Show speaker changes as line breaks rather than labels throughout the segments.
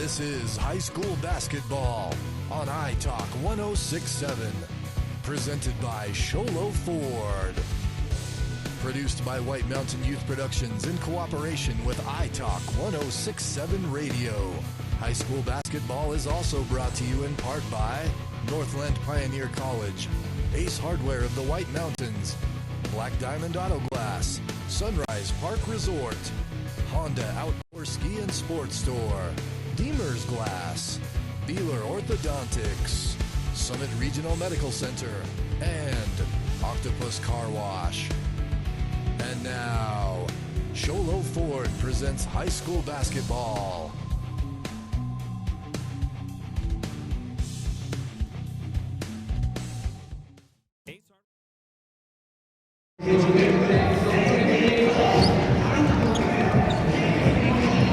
This is high school basketball on iTalk 106.7, presented by Sholo Ford. Produced by White Mountain Youth Productions in cooperation with iTalk 106.7 Radio. High school basketball is also brought to you in part by Northland Pioneer College, Ace Hardware of the White Mountains, Black Diamond Auto Glass, Sunrise Park Resort, Honda Outdoor Ski and Sports Store, Deemer's Glass, Beeler Orthodontics, Summit Regional Medical Center, and Octopus Car Wash. And now, Sholo Ford presents high school basketball.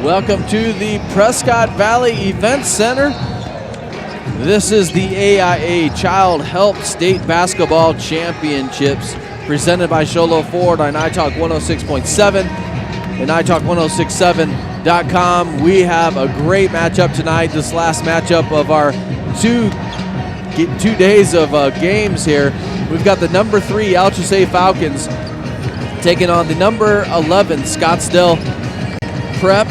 Welcome to the Prescott Valley Event Center. This is the AIA Child Help State Basketball Championships presented by Sholo Ford on iTalk 106.7 and iTalk1067.com. We have a great matchup tonight, this last matchup of our two days of games here. We've got the number 3 Alchesay Falcons taking on the number 11 Scottsdale Prep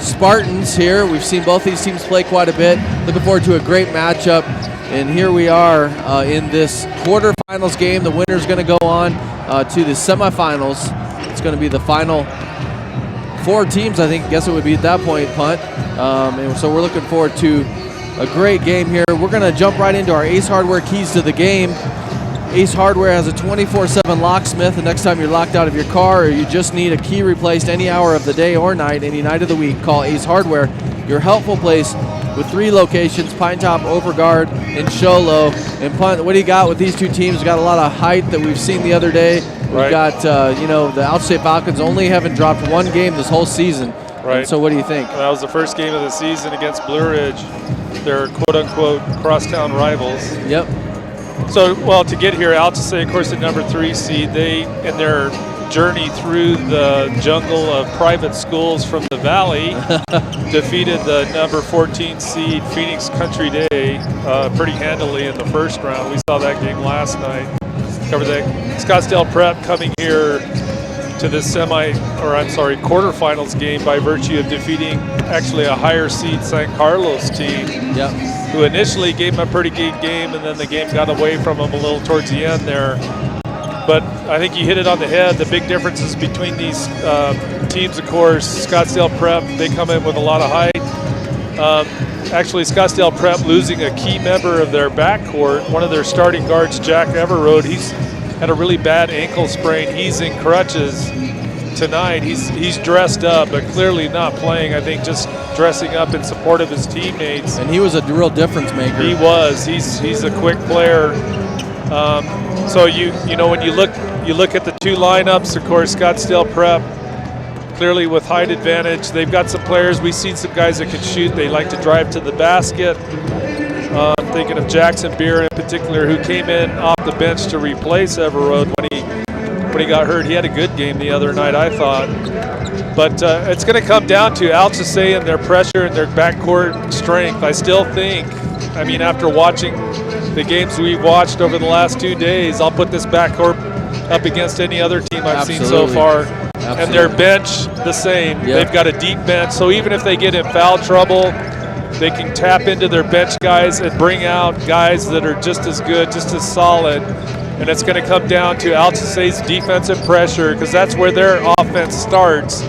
Spartans here. We've seen both these teams play quite a bit. Looking forward to a great matchup. And here we are in this quarterfinals game. The winner's going to go on to the semifinals. It's going to be the final 4 teams, I think. Guess it would be at that point, punt. And so we're looking forward to a great game here. We're going to jump right into our Ace Hardware keys to the game. Ace Hardware has a 24/7 locksmith. The next time you're locked out of your car or you just need a key replaced any hour of the day or night, any night of the week, call Ace Hardware, your helpful place with 3 locations, Pine Top, Overguard, and Sholo. And Punt, what do you got with these two teams? We've got a lot of height that we've seen the other day. We've got, the Alchesay Falcons only haven't dropped 1 game this whole season.
Right.
And so what do you think?
That was the first game of the season against Blue Ridge. They're quote-unquote crosstown rivals.
Yep.
So, well, to get here, Alchesay, of course, the number 3 seed, they, in their journey through the jungle of private schools from the valley, defeated the number 14 seed Phoenix Country Day pretty handily in the first round. We saw that game last night. Covered that. Scottsdale Prep coming here to this quarterfinals game by virtue of defeating actually a higher seed San Carlos team.
Yep.
Who initially gave him a pretty good game, and then the game got away from him a little towards the end there. But I think you hit it on the head. The big differences between these teams, of course, Scottsdale Prep, they come in with a lot of height. Actually, Scottsdale Prep losing a key member of their backcourt, one of their starting guards, Jack Everroad. He's had a really bad ankle sprain. He's in crutches tonight. He's dressed up, but clearly not playing. I think just dressing up in support of his teammates.
And he was a real difference maker.
He was. He's a quick player. So when you look at the 2 lineups, of course, Scottsdale Prep clearly with height advantage. They've got some players. We've seen some guys that can shoot. They like to drive to the basket. I'm thinking of Jackson Beer in particular, who came in off the bench to replace Everroad when he got hurt. He had a good game the other night, I thought. But it's going to come down to Alchesay and their pressure and their backcourt strength. I still think, after watching the games we've watched over the last 2 days, I'll put this backcourt up against any other team I've seen so far. Absolutely. And their bench, the same. Yep. They've got a deep bench, so even if they get in foul trouble, they can tap into their bench guys and bring out guys that are just as good, just as solid. And it's going to come down to Alchesay's defensive pressure, because that's where their offense starts,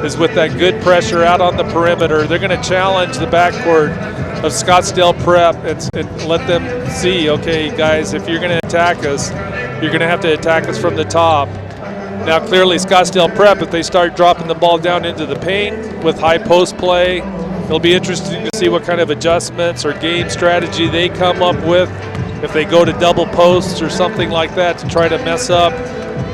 is with that good pressure out on the perimeter. They're going to challenge the backcourt of Scottsdale Prep and let them see, okay, guys, if you're going to attack us, you're going to have to attack us from the top. Now, clearly, Scottsdale Prep, if they start dropping the ball down into the paint with high post play, it'll be interesting to see what kind of adjustments or game strategy they come up with. If they go to double posts or something like that to try to mess up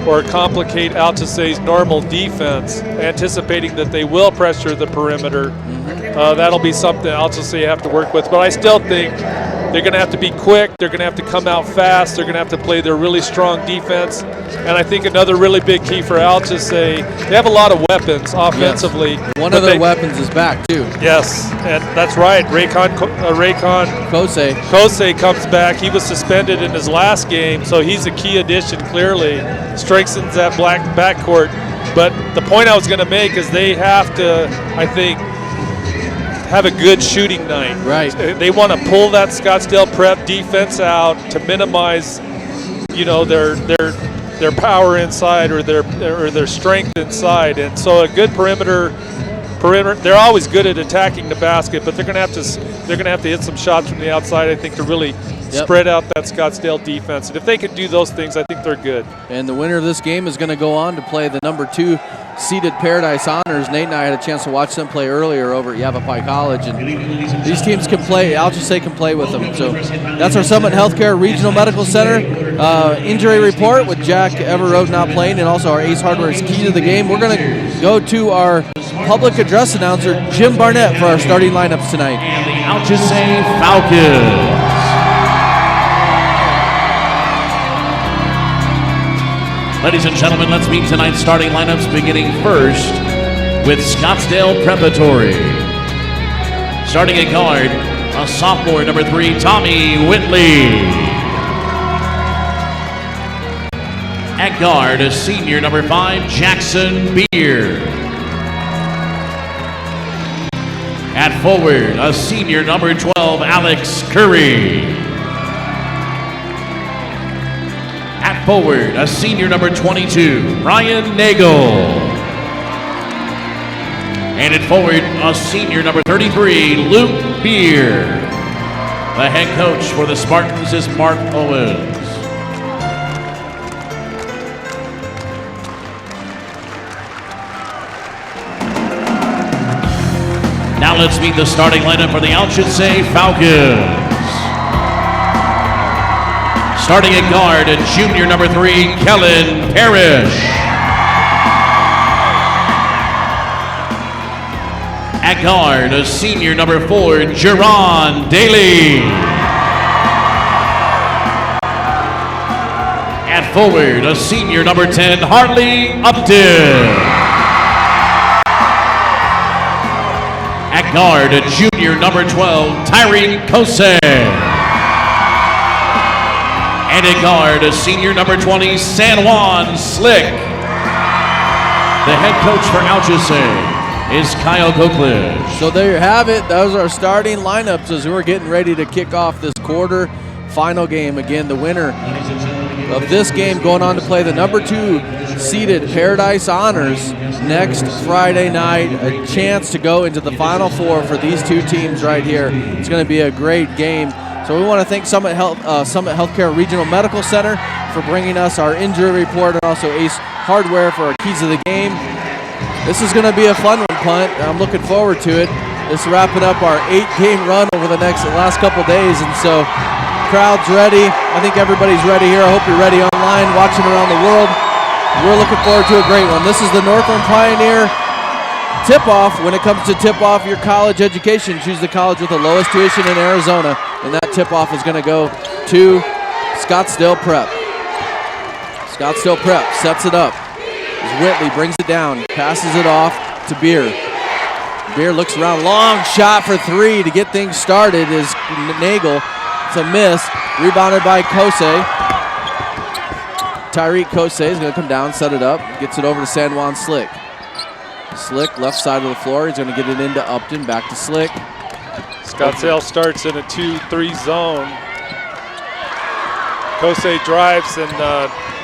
or complicate Alchesay's normal defense, anticipating that they will pressure the perimeter. That'll be something Alchesay have to work with. But I still think They're going to have to be quick. They're going to have to come out fast. They're going to have to play their really strong defense. And I think another really big key for Alchesay, they have a lot of weapons offensively.
Yes. One of their weapons is back, too.
Yes, and that's right. Raycon Kosei comes back. He was suspended in his last game, so he's a key addition, clearly. Strengthens that black backcourt. But the point I was going to make is they have to, I think, have a good shooting night.
Right.
They want to pull that Scottsdale Prep defense out to minimize, their power inside or their strength inside. And so a good perimeter. They're always good at attacking the basket, but they're going to have to hit some shots from the outside, I think, to really spread out that Scottsdale defense. And if they can do those things, I think they're good. And
the winner of this game is going to go on to play the number 2 seeded Paradise Honors. Nate and I had a chance to watch them play earlier over at Yavapai College, and these teams can play. Alchesay can play with them. So that's our Summit Healthcare Regional Medical Center injury report with Jack Everode not playing, and also our Ace Hardware's key to the game. We're going to go to our public address announcer, Jim Barnett, for our starting lineups tonight.
And the Alchesay Falcons. Ladies and gentlemen, let's meet tonight's starting lineups, beginning first with Scottsdale Preparatory. Starting at guard, a sophomore, number 3, Tommy Whitley. At guard, a senior, number 5, Jackson Beer. At forward, a senior, number 12, Alex Curry. At forward, a senior, number 22, Ryan Nagel. And at forward, a senior, number 33, Luke Beer. The head coach for the Spartans is Mark Owens. Now let's meet the starting lineup for the Alchesay Falcons. Starting at guard, a junior, number 3, Kellen Parrish. At guard, a senior, number 4, Jerron Daly. At forward, a senior, number 10, Harley Upton. At guard, a junior, number 12, Tyreek Kosei. And at guard, a senior, number 20, San Juan Slick. The head coach for Alchesay is Kyle Coquelich.
So there you have it. Those are our starting lineups as we're getting ready to kick off this quarter final game. Again, the winner of this game going on to play the number 2 seeded Paradise Honors next Friday night. A chance to go into the Final Four for these 2 teams right here. It's going to be a great game. So we want to thank Summit Healthcare Regional Medical Center for bringing us our injury report, and also Ace Hardware for our keys of the game. This is going to be a fun one, Punt. I'm looking forward to it. This is wrapping up our 8-game run over the last couple days, and so crowd's ready. I think everybody's ready here. I hope you're ready online, watching around the world. We're looking forward to a great one. This is the Northland Pioneer tip-off. When it comes to tip-off your college education, choose the college with the lowest tuition in Arizona, and that tip-off is going to go to Scottsdale Prep. Scottsdale Prep sets it up as Whitley brings it down, passes it off to Beer. Beer looks around, long shot for 3 to get things started is Nagel. It's a miss, rebounded by Kosei. Tyreek Kosei is going to come down, set it up, gets it over to San Juan Slick. Slick, left side of the floor. He's going to get it into Upton, back to Slick.
Scottsdale starts in a 2-3 zone. Kosei drives and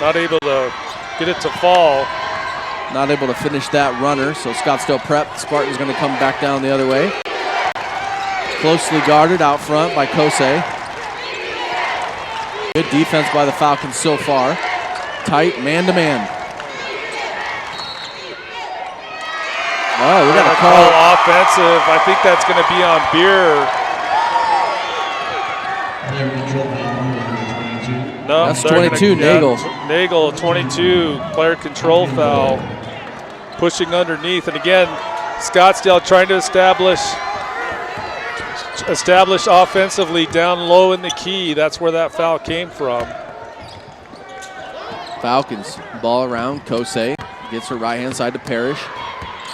not able to get it to fall.
Not able to finish that runner, so Scottsdale Prep Spartans going to come back down the other way. Closely guarded out front by Kosei. Good defense by the Falcons so far. Tight, man-to-man. Oh, we got a call.
Offensive. I think that's going to be on Beer. No,
that's 22, Nagel.
Nagel, 22, player control foul. Pushing underneath. And again, Scottsdale trying to establish established offensively down low in the key. That's where that foul came from.
Falcons, ball around. Alchesay gets her right-hand side to Parrish.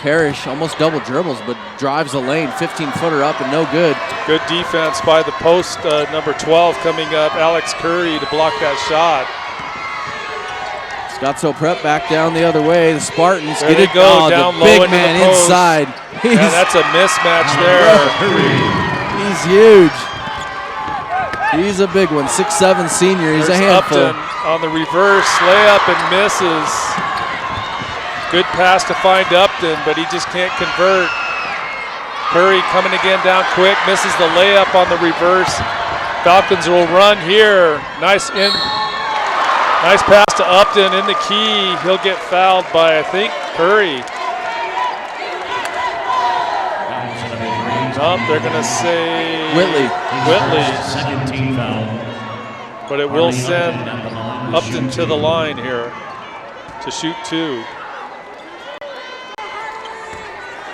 Parrish almost double dribbles, but drives the lane. 15-footer up and no good.
Good defense by the post, number 12 coming up, Alex Curry, to block that shot.
Scottsdale Prep back down the other way. The Spartans
there
get it
go, down
the
low
big
into
man
the post.
inside.
Yeah, that's a mismatch there.
He's huge. He's a big one. 6'7" senior. He's
There's
a handful.
Upton on the reverse layup and misses. Good pass to find Upton, but he just can't convert. Curry coming again down quick, misses the layup on the reverse. Falcons will run here. Nice pass to Upton in the key. He'll get fouled by, I think, Curry. They're going to say
Whitley.
Second team foul.
But it will send Upton to the line here to shoot 2.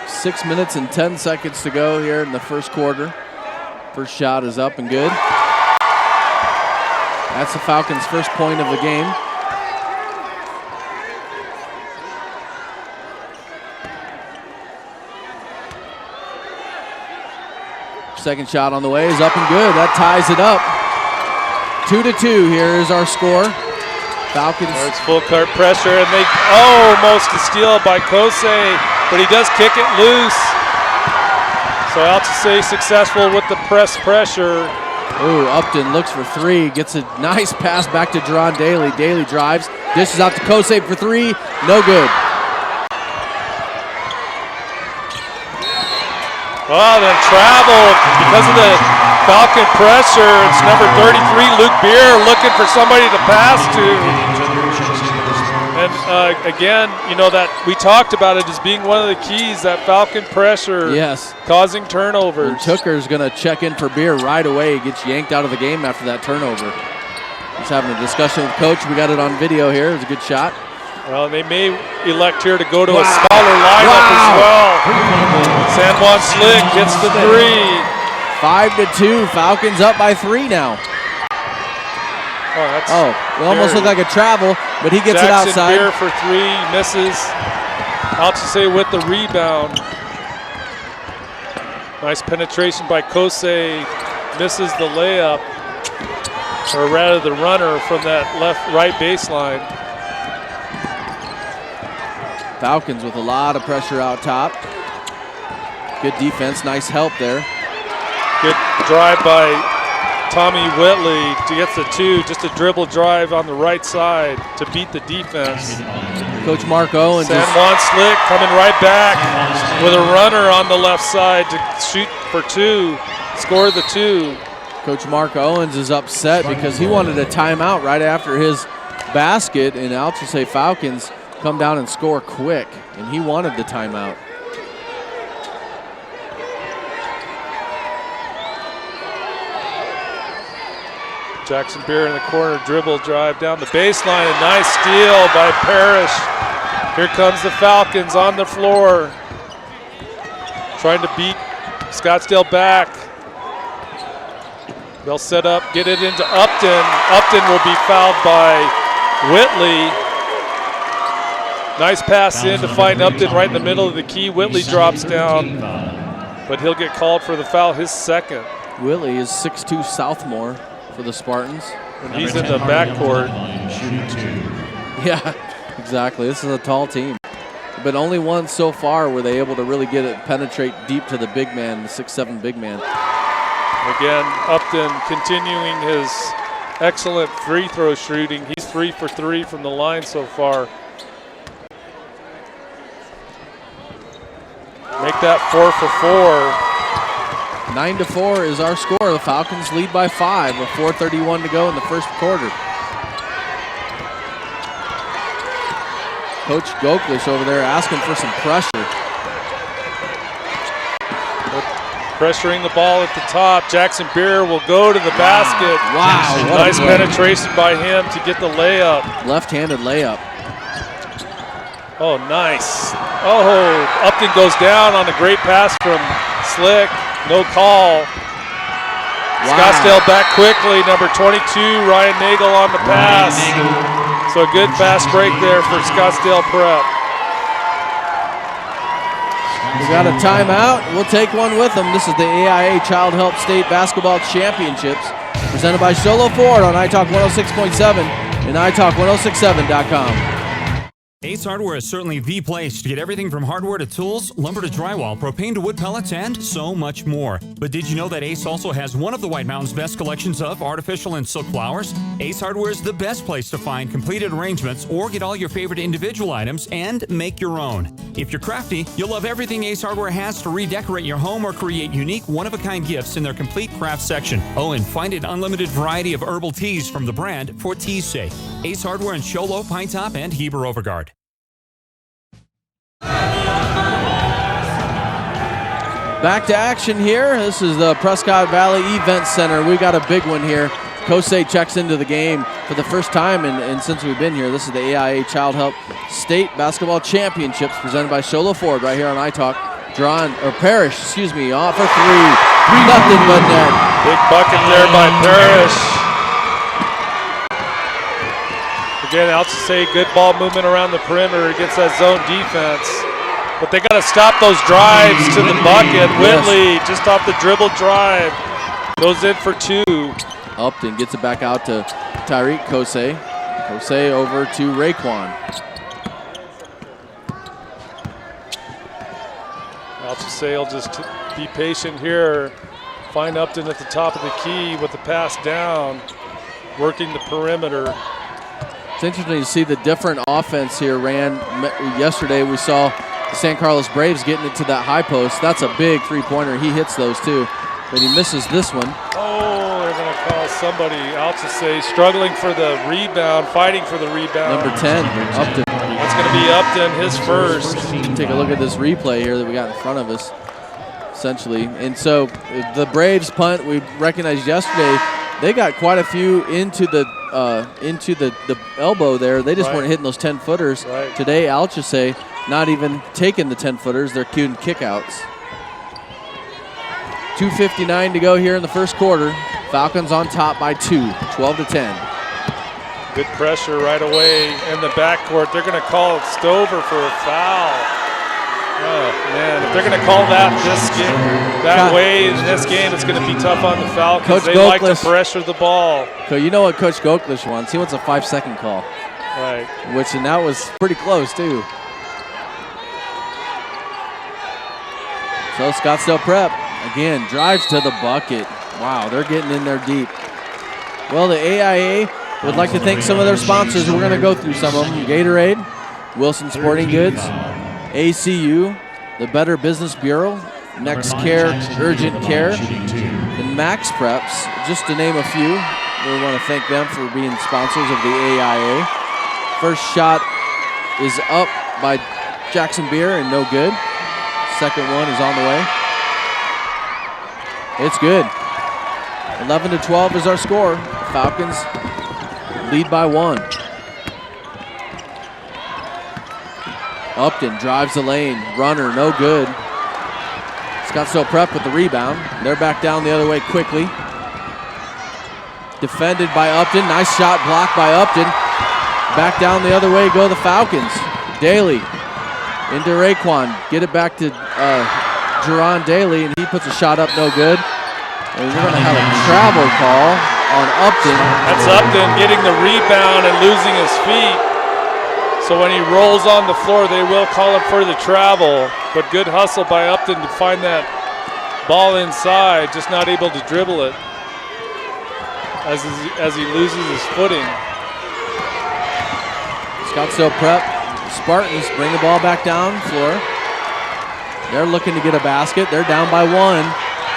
6 minutes and 10 seconds to go here in the first quarter. First shot is up and good. That's the Falcons' first point of the game. Second shot on the way is up and good. That ties it up. 2-2. Here is our score. Falcons.
There's full court pressure, and they almost a steal by Alchesay, but he does kick it loose. So Alchesay successful with the pressure.
Ooh, Upton looks for 3, gets a nice pass back to Jerron Daly. Daly drives, dishes out to Alchesay for 3, no good.
Well, then travel because of the Falcon pressure. It's number 33, Luke Beer, looking for somebody to pass to. And again, you know that we talked about it as being one of the keys, that Falcon pressure.
Yes.
Causing turnovers.
And Tooker's going to check in for Beer right away. He gets yanked out of the game after that turnover. He's having a discussion with Coach. We got it on video here. It was a good shot.
Well, they may elect here to go to a smaller lineup as well. San Juan Slick gets the 3.
5-2. Falcons up by 3 now.
Oh,
it almost looked like a travel, but he gets
Jackson
it outside.
Beer for 3, misses. Alchesay with the rebound. Nice penetration by Alchesay, misses the layup, or rather the runner from that right baseline.
Falcons with a lot of pressure out top. Good defense, nice help there.
Good drive by Tommy Whitley to get the 2, just a dribble drive on the right side to beat the defense.
Coach Mark Owens.
San Juan Slick coming right back with a runner on the left side to shoot for 2, score the 2.
Coach Mark Owens is upset because he wanted a timeout right after his basket, and Alchesay Falcons come down and score quick, and he wanted the timeout.
Jackson Beer in the corner, dribble drive down the baseline, a nice steal by Parrish. Here comes the Falcons on the floor, trying to beat Scottsdale back. They'll set up, get it into Upton. Upton will be fouled by Whitley. Nice pass in to find Upton right in the middle of the key. Whitley drops down, but he'll get called for the foul, his second.
Whitley is 6'2" sophomore for the Spartans.
And he's in the backcourt.
Yeah, exactly. This is a tall team. But only once so far were they able to really get it, penetrate deep to the big man, the 6'7" big man.
Again, Upton continuing his excellent free throw shooting. He's 3 for 3 from the line so far. Make that 4 for 4.
9-4 is our score. The Falcons lead by 5 with 4:31 to go in the first quarter. Coach Goklish over there asking for some pressure.
Pressuring the ball at the top. Jackson Beer will go to the basket.
Wow.
Nice penetration by him to get the layup.
Left-handed layup.
Oh, nice. Oh, Upton goes down on a great pass from Slick. No call.
Wow.
Scottsdale back quickly. Number 22, Ryan Nagel on the pass. So a good fast break there for Scottsdale Prep.
We got a timeout. We'll take one with them. This is the AIA Child Help State Basketball Championships presented by Solo Ford on iTalk 106.7 and iTalk1067.com.
Ace Hardware is certainly the place to get everything from hardware to tools, lumber to drywall, propane to wood pellets, and so much more. But did you know that Ace also has one of the White Mountain's best collections of artificial and silk flowers? Ace Hardware is the best place to find completed arrangements or get all your favorite individual items and make your own. If you're crafty, you'll love everything Ace Hardware has to redecorate your home or create unique, one-of-a-kind gifts in their complete craft section. Oh, and find an unlimited variety of herbal teas from the brand for tea's sake. Ace Hardware in Sholo, Pine Top, and Heber Overgard.
Back to action here. This is the Prescott Valley Event Center. We got a big one here. Alchesay checks into the game for the first time and since we've been here. This is the AIA Child Help State Basketball Championships presented by Sholo Ford right here on iTalk. Parrish, off for three. 3-0 but net.
Big bucket there by Parrish. Again, Alchesay, good ball movement around the perimeter against that zone defense. But they got to stop those drives to the bucket. Whitley, just off the dribble drive, goes in for two.
Upton gets it back out to Tyreek Alchesay. Alchesay over to Raekwon.
Alchesay will just be patient here. Find Upton at the top of the key with the pass down, working the perimeter.
It's interesting to see the different offense here ran. Yesterday we saw the San Carlos Braves getting it to that high post. That's a big three-pointer. He hits those too, but he misses this one.
Oh, they're going to call somebody. Alchesay struggling for the rebound, fighting for the rebound.
Number 10, Upton.
That's going to be Upton, his first.
Take a look at this replay here that we got in front of us, essentially. And so the Braves punt we recognized yesterday, they got quite a few into the elbow there. They just weren't hitting those 10-footers. Today, Alchesay not even taking the 10-footers. They're cueing kickouts. 2:59 to go here in the first quarter. Falcons on top by 2, 12-10.
Good pressure right away in the backcourt. They're going to call Stover for a foul. Oh, man, if they're going to call that way in this game, it's going to be tough on the Falcons.
Coach
they
Goklish,
like to pressure the ball.
So you know what Coach Goklish wants? He wants a 5-second call.
Right.
And that was pretty close, too. So Scottsdale Prep, again, drives to the bucket. Wow, they're getting in there deep. Well, the AIA would like to thank some of their sponsors. We're going to go through some of them. Gatorade, Wilson Sporting Goods, ACU, the Better Business Bureau, Next Care, Urgent Care, and Max Preps, just to name a few. We want to thank them for being sponsors of the AIA. First shot is up by Jackson Beer and no good. Second one is on the way. It's good. 11-12 is our score. Falcons lead by 1. Upton drives the lane. Runner, no good. Scottsdale Prep with the rebound. They're back down the other way quickly. Defended by Upton. Nice shot blocked by Upton. Back down the other way go the Falcons. Daly into Raekwon. Get it back to Jerron Daly, and he puts a shot up, no good. And we're going to have a travel call on Upton.
That's Upton getting the rebound and losing his feet. So when he rolls on the floor, they will call him for the travel. But good hustle by Upton to find that ball inside, just not able to dribble it as he loses his footing.
Scottsdale Prep Spartans bring the ball back down floor. They're looking to get a basket. They're down by 1.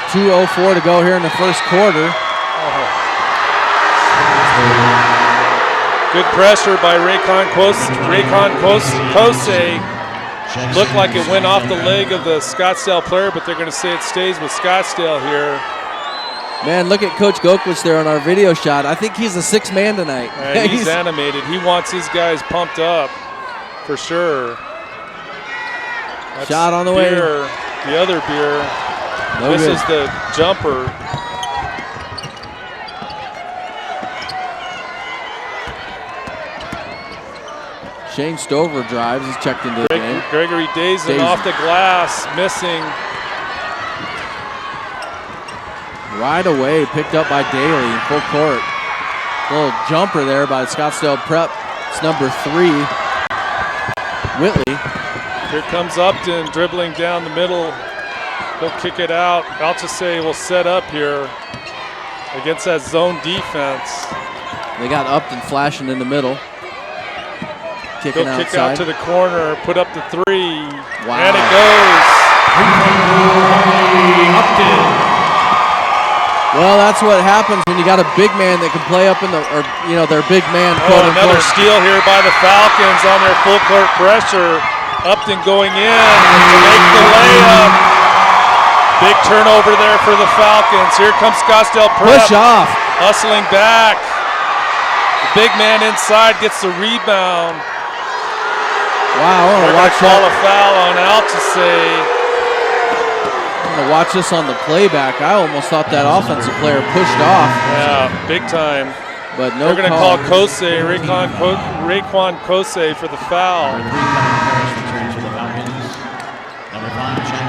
2:04 to go here in the first quarter.
Good pressure by Raekwon Alchesay. Looked like it went off the leg of the Scottsdale player, but they're going to say it stays with Scottsdale here.
Man, look at Coach Goklish there on our video shot. I think he's a 6th man tonight.
He's animated. He wants his guys pumped up for sure. That's
shot on the way.
The other Beer.
No
this
good.
is the jumper.
Shane Stover drives. He's checked into the game.
Gregory Dazen off the glass, missing.
Right away, picked up by Daly in full court. Little jumper there by Scottsdale Prep. It's number 3, Whitley.
Here comes Upton dribbling down the middle. He'll kick it out. Alchesay will set up here against that zone defense.
They got Upton flashing in the middle. Kicking
He'll kick
outside.
out to the corner, put up the 3.
Wow.
And it goes.
Upton.
Well, that's what happens when you got a big man that can play up in the, or their big man.
Oh, another steal here by the Falcons on their full court pressure. Upton going in to make the layup. Big turnover there for the Falcons. Here comes Scottsdale Prep.
Push off.
Hustling back. The big man inside gets the rebound.
Wow, I want to watch
call a foul on Alchesay.
I'm going to watch this on the playback. I almost thought that offensive player pushed off.
Yeah, big time.
But no.
They're going to call Kosei, Raekwon Kosei for the foul.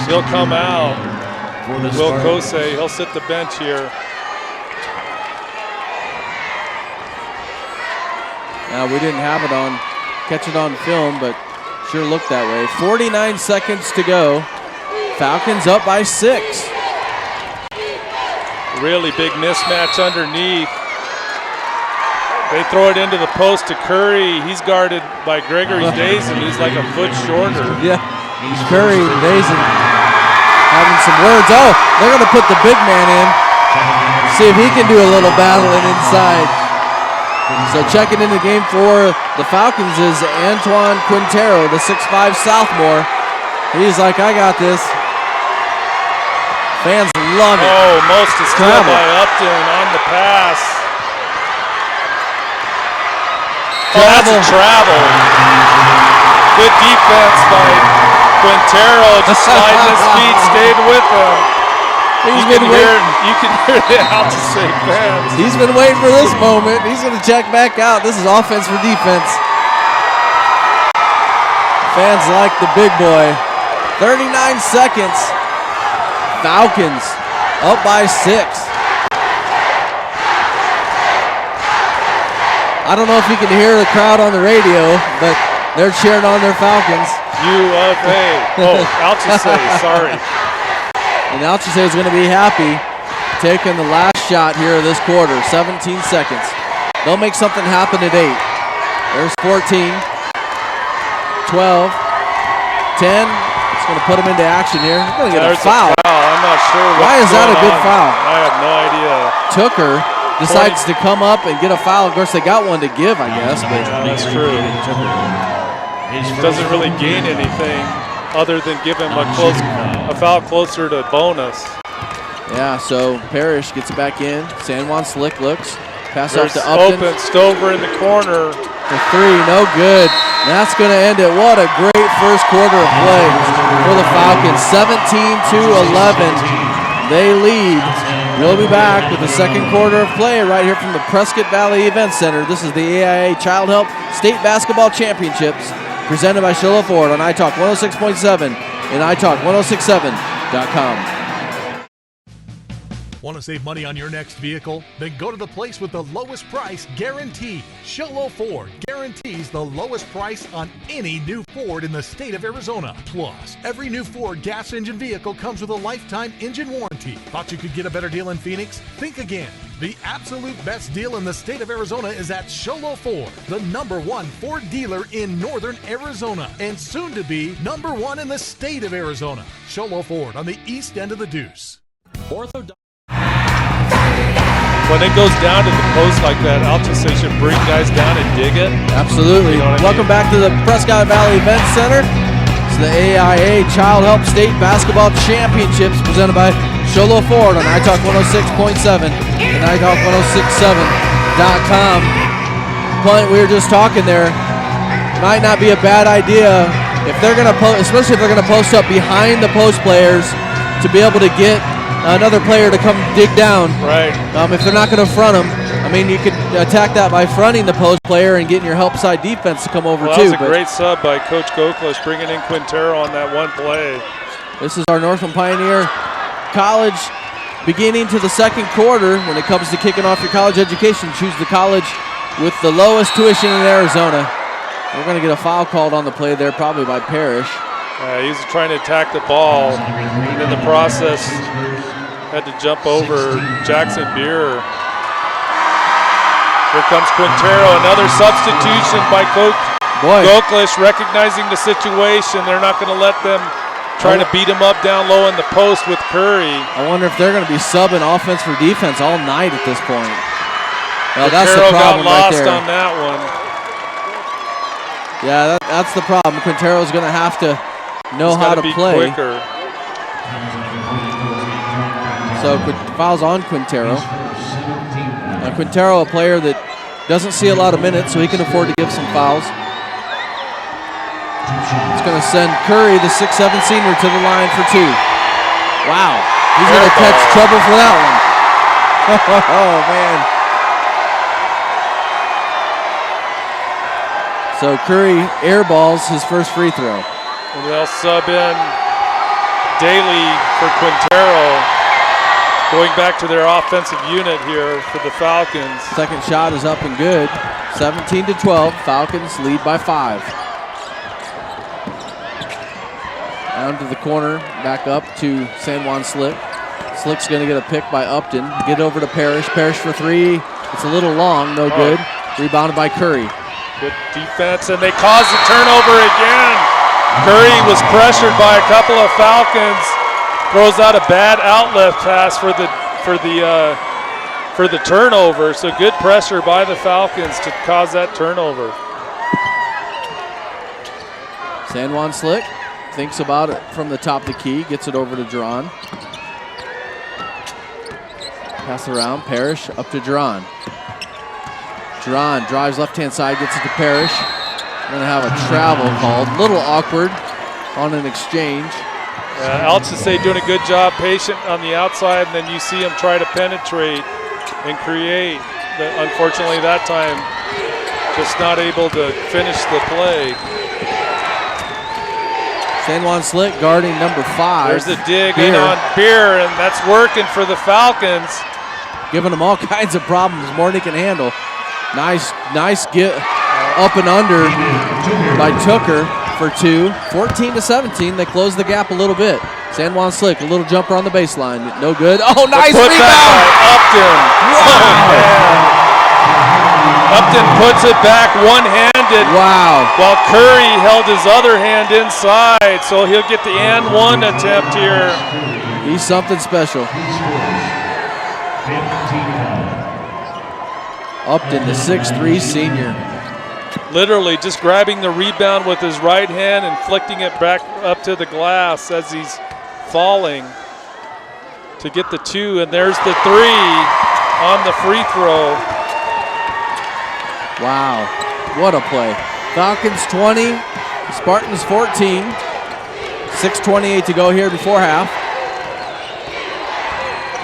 He'll come out. Will Kosei, he'll sit the bench here.
Now we didn't have it on, catch it on film, but sure looked that way. 49 seconds to go. Falcons up by 6.
Really big mismatch underneath. They throw it into the post to Curry. He's guarded by Gregory Dazen, who's like a foot shorter.
Yeah, Curry and Dazen having some words. Oh, they're going to put the big man in. See if he can do a little battling inside. So checking in the game for the Falcons is Antoine Quintero, the 6'5 sophomore. He's like, I got this. Fans love it.
Oh, most is steal by Upton on the pass. Oh, that's a travel. Good defense by Quintero. Just sliding his feet, stayed with him. You can hear the Alchesay fans.
He's been waiting for this moment. He's going to check back out. This is offense for defense. Fans like the big boy. 39 seconds. Falcons up by 6. I don't know if you can hear the crowd on the radio, but they're cheering on their Falcons.
UFA. Oh, Alchesay, sorry.
And Alchesay is going to be happy taking the last shot here of this quarter. 17 seconds. They'll make something happen at 8. There's 14, 12, 10. It's going to put him into action here. He's going to get a foul.
I'm not sure.
Why is that a good foul?
I have no idea.
Tucker decides to come up and get a foul. Of course, they got one to give, I guess. But
that's true. Doesn't really gain anything other than give him a foul closer to bonus.
Yeah, so Parrish gets it back in. San Juan Slick looks. Pass off to Upton.
Open, Stover in the corner.
For 3, no good. That's going to end it. What a great first quarter of play for the Falcons. 17-11. They lead. We'll be back with the second quarter of play right here from the Prescott Valley Event Center. This is the AIA Child Help State Basketball Championships presented by Sholo Ford on iTalk 106.7 and iTalk1067.com.
Want to save money on your next vehicle? Then go to the place with the lowest price guarantee. Sholo Ford guarantees the lowest price on any new Ford in the state of Arizona. Plus, every new Ford gas engine vehicle comes with a lifetime engine warranty. Thought you could get a better deal in Phoenix? Think again. The absolute best deal in the state of Arizona is at Sholo Ford, the #1 Ford dealer in northern Arizona, and soon to be #1 in the state of Arizona. Sholo Ford on the east end of the Deuce.
When it goes down to the post like that, Alchesay should bring guys down and dig it.
Absolutely.
You know
Welcome back to the Prescott Valley Event Center. It's the AIA Child Help State Basketball Championships presented by Sholo Ford on iTalk 106.7 and iTalk1067.com. Point we were just talking there, might not be a bad idea if they're going to post, especially if they're going to post up behind the post players, to be able to get another player to come dig down.
Right.
If they're not going to front them, mean, you could attack that by fronting the post player and getting your help side defense to come over
well,
too.
That was a great sub by Coach Goklish, bringing in Quintero on that one play.
This is our Northland Pioneer College beginning to the second quarter. When it comes to kicking off your college education, choose the college with the lowest tuition in Arizona. We're going to get a foul called on the play there, probably by Parrish.
He was trying to attack the ball, and in the process, had to jump over Jackson Beer. Here comes Quintero, another substitution by Coach Goklish, recognizing the situation. They're not going to let them try to beat him up down low in the post with Curry.
I wonder if they're going to be subbing offense for defense all night at this point. Well, that's the problem
got lost
right there.
on that one.
Yeah, that's the problem. Quintero's going to have to know how to play.
Quicker.
So fouls on Quintero. Quintero, a player that doesn't see a lot of minutes, so he can afford to give some fouls. It's going to send Curry, the 6'7" senior, to the line for two. Wow, he's going to catch trouble for that one. Oh, man. So Curry airballs his first free throw.
And they'll sub in Daly for Quintero, going back to their offensive unit here for the Falcons.
Second shot is up and good. 17-12, Falcons lead by 5. Down to the corner, back up to San Juan Slick. Slick's going to get a pick by Upton. Get over to Parrish. Parrish for three. It's a little long, no good. Rebounded by Curry.
Good defense, and they caused the turnover again. Curry was pressured by a couple of Falcons. Throws out a bad outlet pass for the turnover. So good pressure by the Falcons to cause that turnover.
San Juan Slick thinks about it from the top of the key, gets it over to Duran. Pass around, Parrish up to Duran. Duran drives left-hand side, gets it to Parrish. We're going to have a travel called. A little awkward on an exchange.
Alchesay doing a good job, patient on the outside, and then you see him try to penetrate and create. But unfortunately, that time, just not able to finish the play.
San Juan Slick guarding number 5.
There's the dig in on Beer, and that's working for the Falcons.
Giving them all kinds of problems, more than he can handle. Nice get up and under by Tooker for 2. 14-17, they close the gap a little bit. San Juan Slick, a little jumper on the baseline, no good. Oh, nice rebound!
Upton. Wow. Upton puts it back one-handed.
Wow.
While Curry held his other hand inside, so he'll get the and one attempt here.
He's something special. Upton, the 6'3" senior.
Literally just grabbing the rebound with his right hand and flicking it back up to the glass as he's falling to get the 2, and there's the 3 on the free throw.
Wow, what a play. Falcons 20, Spartans 14. 6:28 to go here before half.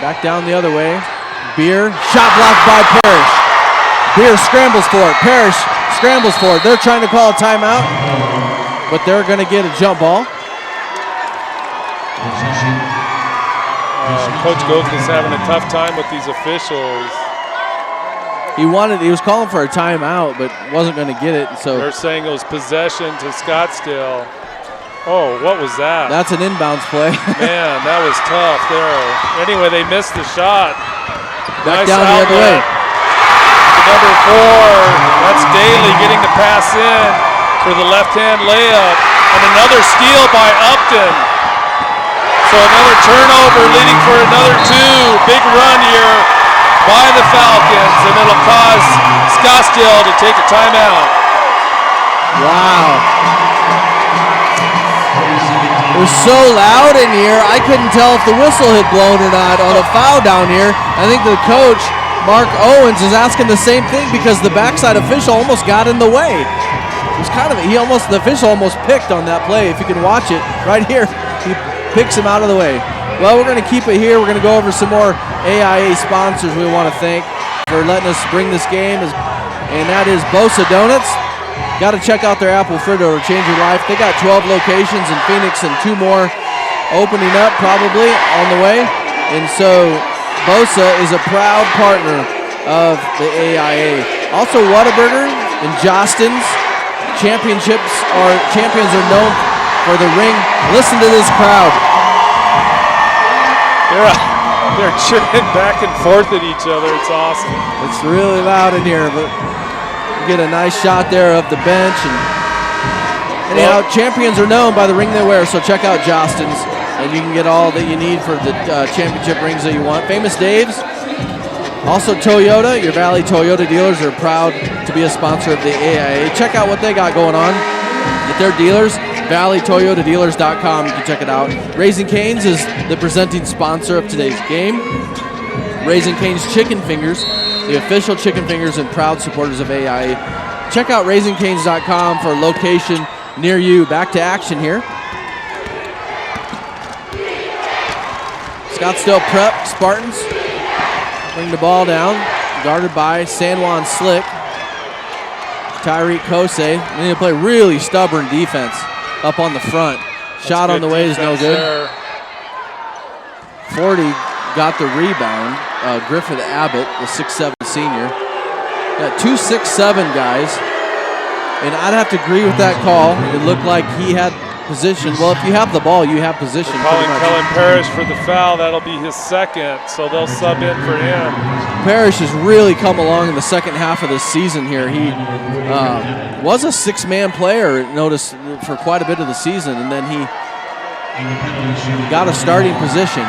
Back down the other way. Beer, shot blocked by Parrish. Beer scrambles for it. Parrish scrambles for it. They're trying to call a timeout, but they're going to get a jump ball.
Coach Goke is having a tough time with these officials.
He was calling for a timeout, but wasn't going to get it. So
they're saying it was possession to Scottsdale. Oh, what was that?
That's an inbounds play.
Man, that was tough there. Anyway, they missed the shot.
Back
nice
down the other way.
Number 4, that's Daly getting the pass in for the left-hand layup. And another steal by Upton. So another turnover leading for another 2. Big run here by the Falcons, and it'll cause Scottsdale to take a timeout.
Wow. It was so loud in here, I couldn't tell if the whistle had blown or not on a foul down here. I think the coach, Mark Owens, is asking the same thing because the backside official almost got in the way. It was kind of, the official almost picked on that play. If you can watch it right here, he picks him out of the way. Well, we're going to keep it here. We're going to go over some more AIA sponsors we want to thank. for letting us bring this game, and that is Bosa Donuts. Got to check out their apple fritter. It'll change your life. They got 12 locations in Phoenix and 2 more opening up probably on the way. And so Bosa is a proud partner of the AIA. Also Whataburger and Jostens. Champions are known for the ring. Listen to this crowd.
They're cheering back and forth at each other. It's awesome.
It's really loud in here, but you get a nice shot there of the bench. And anyhow, champions are known by the ring they wear, so check out Jostens, and you can get all that you need for the championship rings that you want. Famous Dave's. Also Toyota, your Valley Toyota dealers are proud to be a sponsor of the AIA. Check out what they got going on at their dealers, valleytoyotadealers.com. You can check it out. Raising Cane's is the presenting sponsor of today's game. Raising Cane's Chicken Fingers, the official chicken fingers and proud supporters of AIA. Check out raisingcanes.com for a location near you. Back to action here. Scottsdale Prep Spartans bring the ball down, guarded by San Juan Slick. Tyreek Kosei. They need to play really stubborn defense up on the front. Shot on the way is no good.
There.
40 got the rebound. Griffith Abbott, the 6'7" senior. Got 2 6'7" guys. And I'd have to agree with that call. It looked like he had position. Well, if you have the ball, you have position.
Calling Kellen Parrish for the foul. That'll be his second, so they'll sub in for him.
Parrish has really come along in the second half of this season here. He was a 6-man player, notice, for quite a bit of the season, and then he got a starting position.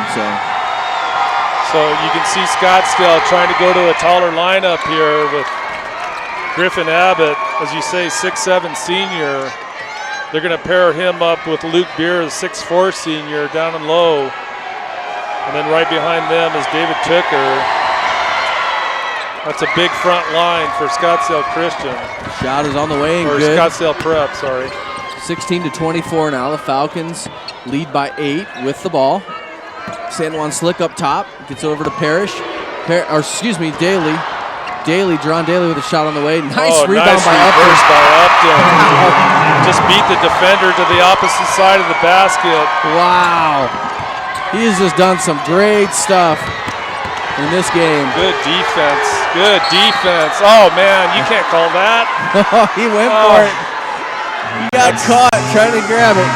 So you can see Scottsdale trying to go to a taller lineup here with Griffin Abbott, as you say, 6'7" senior. They're going to pair him up with Luke Beer, the 6'4" senior, down and low. And then right behind them is David Tooker. That's a big front line for Scottsdale Christian.
Shot is on the way and
or
good.
Scottsdale Prep, sorry.
16-24 now. The Falcons lead by 8 with the ball. San Juan Slick up top. Gets over to Parrish. Daly. Jerron Daly with a shot on the way. Nice rebound by Upton.
Just beat the defender to the opposite side of the basket.
Wow. He's just done some great stuff in this game.
Good defense. Good defense. Oh, man, you can't call that.
He went for it. He got caught trying to grab it.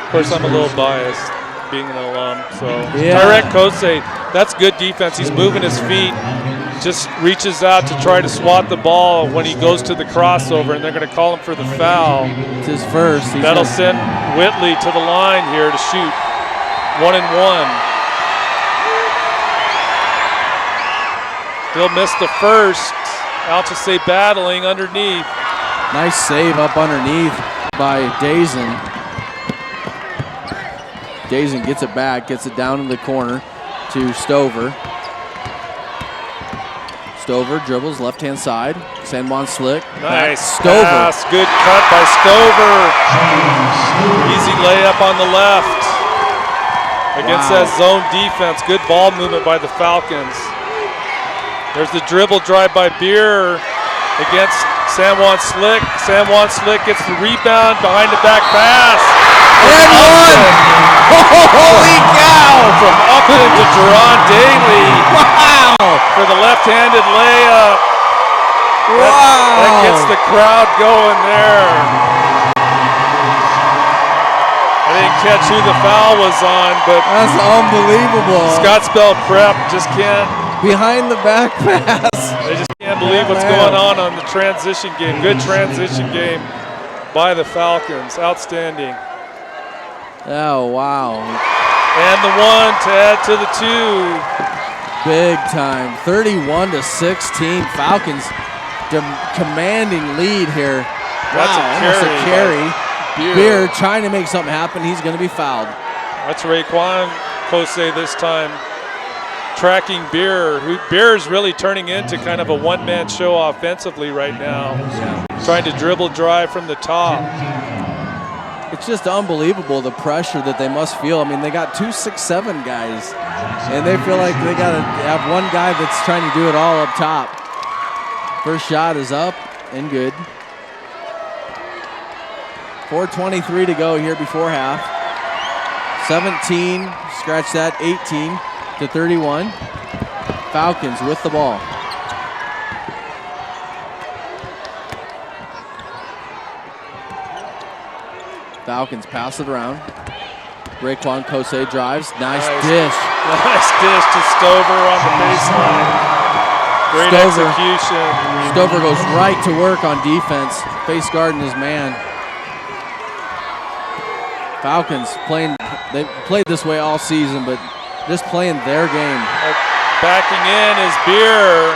Of course, I'm a little biased being an alum. So
yeah.
Tyreek Kosei, that's good defense. He's moving his feet. Just reaches out to try to swat the ball when he goes to the crossover, and they're going to call him for the foul.
It's his first.
That'll send Whitley to the line here to shoot. 1 and 1. He'll miss the first. Alchesay battling underneath.
Nice save up underneath by Dazen. Dazen gets it back, gets it down in the corner to Stover. Stover dribbles left-hand side. San Juan Slick.
Nice
Stover.
Pass. Good cut by Stover. Easy layup on the left. Against that zone defense. Good ball movement by the Falcons. There's the dribble drive by Beer against San Juan Slick. San Juan Slick gets the rebound behind the back pass.
And one! Holy cow!
From Upton to Jerron Daly.
Wow!
For the left-handed layup.
Wow!
That gets the crowd going there. I didn't catch who the foul was on, but
that's unbelievable.
Scottsdale Prep just can't.
Behind the back pass.
They just can't believe what's going on the transition game. Good transition game by the Falcons. Outstanding.
Oh, wow.
And the 1 to add to the 2.
Big time. 31-16. Falcons commanding lead here.
That's
wow,
a carry.
Beer trying to make something happen. He's going to be fouled.
That's Raekwon Kosei this time. Tracking Beer. Beer's really turning into kind of a one-man show offensively right now.
Yeah.
Trying to dribble drive from the top.
It's just unbelievable the pressure that they must feel. I mean, they got 2 6'7" guys, and they feel like they got to have one guy that's trying to do it all up top. First shot is up and good. 4:23 to go here before half. 17, scratch that, 18 to 31. Falcons with the ball. Falcons pass it around. Alchesay drives. Nice dish.
Nice dish to Stover on the baseline. Great execution.
Stover goes right to work on defense, face guarding his man. Falcons they've played this way all season, but just playing their game.
Backing in is Beer.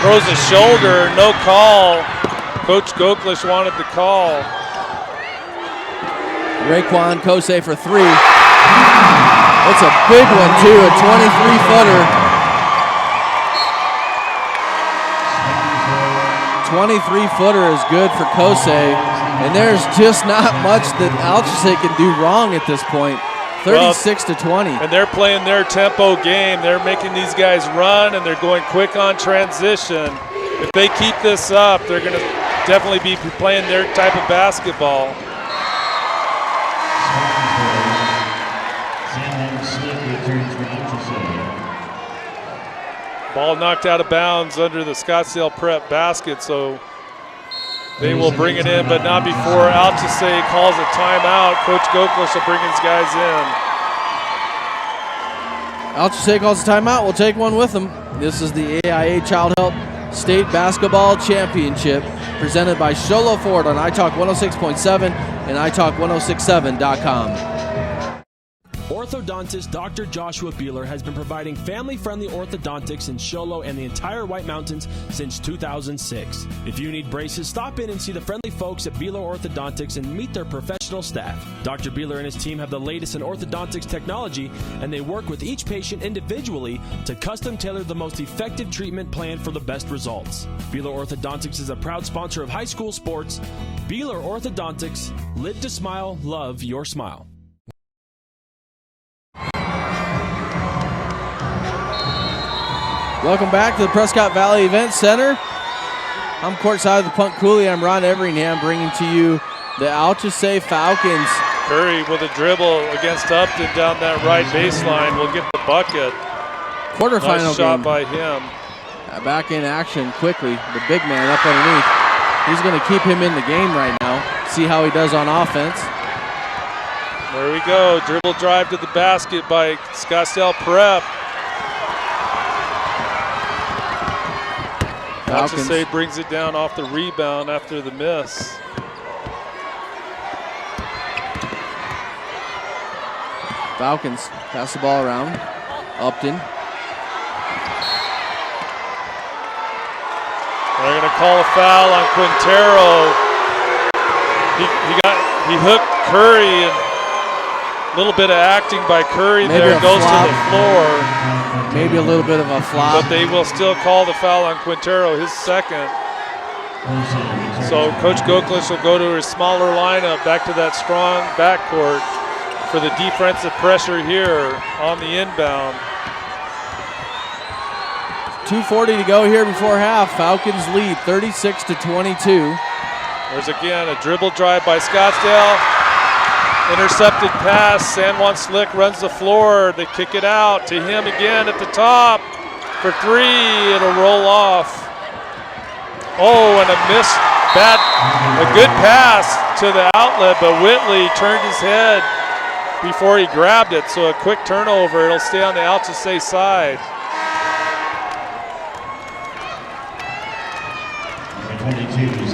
Throws a shoulder, no call. Coach Goklish wanted the call.
Alchesay for 3. That's a big one too, a 23-footer. 23-footer is good for Alchesay, and there's just not much that Alchesay can do wrong at this point. 36 to 20.
And they're playing their tempo game. They're making these guys run, and they're going quick on transition. If they keep this up, they're going to definitely be playing their type of basketball. Ball knocked out of bounds under the Scottsdale Prep basket, so they will bring it in, but not before Alchesay calls a timeout. Coach Goklish will bring his guys in.
Alchesay calls a timeout. We'll take one with them. This is the AIA Child Help State Basketball Championship presented by Sholo Ford on iTalk 106.7 and iTalk1067.com.
Orthodontist Dr. Joshua Beeler has been providing family-friendly orthodontics in Show Low and the entire White Mountains since 2006. If you need braces, stop in and see the friendly folks at Beeler Orthodontics and meet their professional staff. Dr. Beeler and his team have the latest in orthodontics technology, and they work with each patient individually to custom tailor the most effective treatment plan for the best results. Beeler Orthodontics is a proud sponsor of high school sports. Beeler Orthodontics, live to smile, love your smile.
Welcome back to the Prescott Valley Event Center. I'm courtside of the Punt Cooley. I'm Ron Everingham bringing to you the Alchesay Falcons.
Curry with a dribble against Upton down that right baseline will get the bucket.
Quarterfinal
nice shot
game.
by him.
Back in action quickly. The big man up underneath. He's going to keep him in the game right now. See how he does on offense.
There we go. Dribble drive to the basket by Scottsdale Prep. Alchesay brings it down off the rebound after the miss.
Falcons pass the ball around. Upton.
They're going to call a foul on Quintero. He hooked Curry, and a little bit of acting by Curry. Maybe there, goes flop. To the floor.
Maybe a little bit of a flop.
But they will still call the foul on Quintero, his second. So Coach Goklish will go to his smaller lineup, back to that strong backcourt for the defensive pressure here on the inbound.
2:40 to go here before half. Falcons lead 36 to 22.
There's again a dribble drive by Scottsdale. Intercepted pass. San Juan Slick runs the floor. They kick it out to him again at the top for 3. It'll roll off. Oh, and a good pass to the outlet, but Whitley turned his head before he grabbed it. So a quick turnover. It'll stay on the Alchesay side.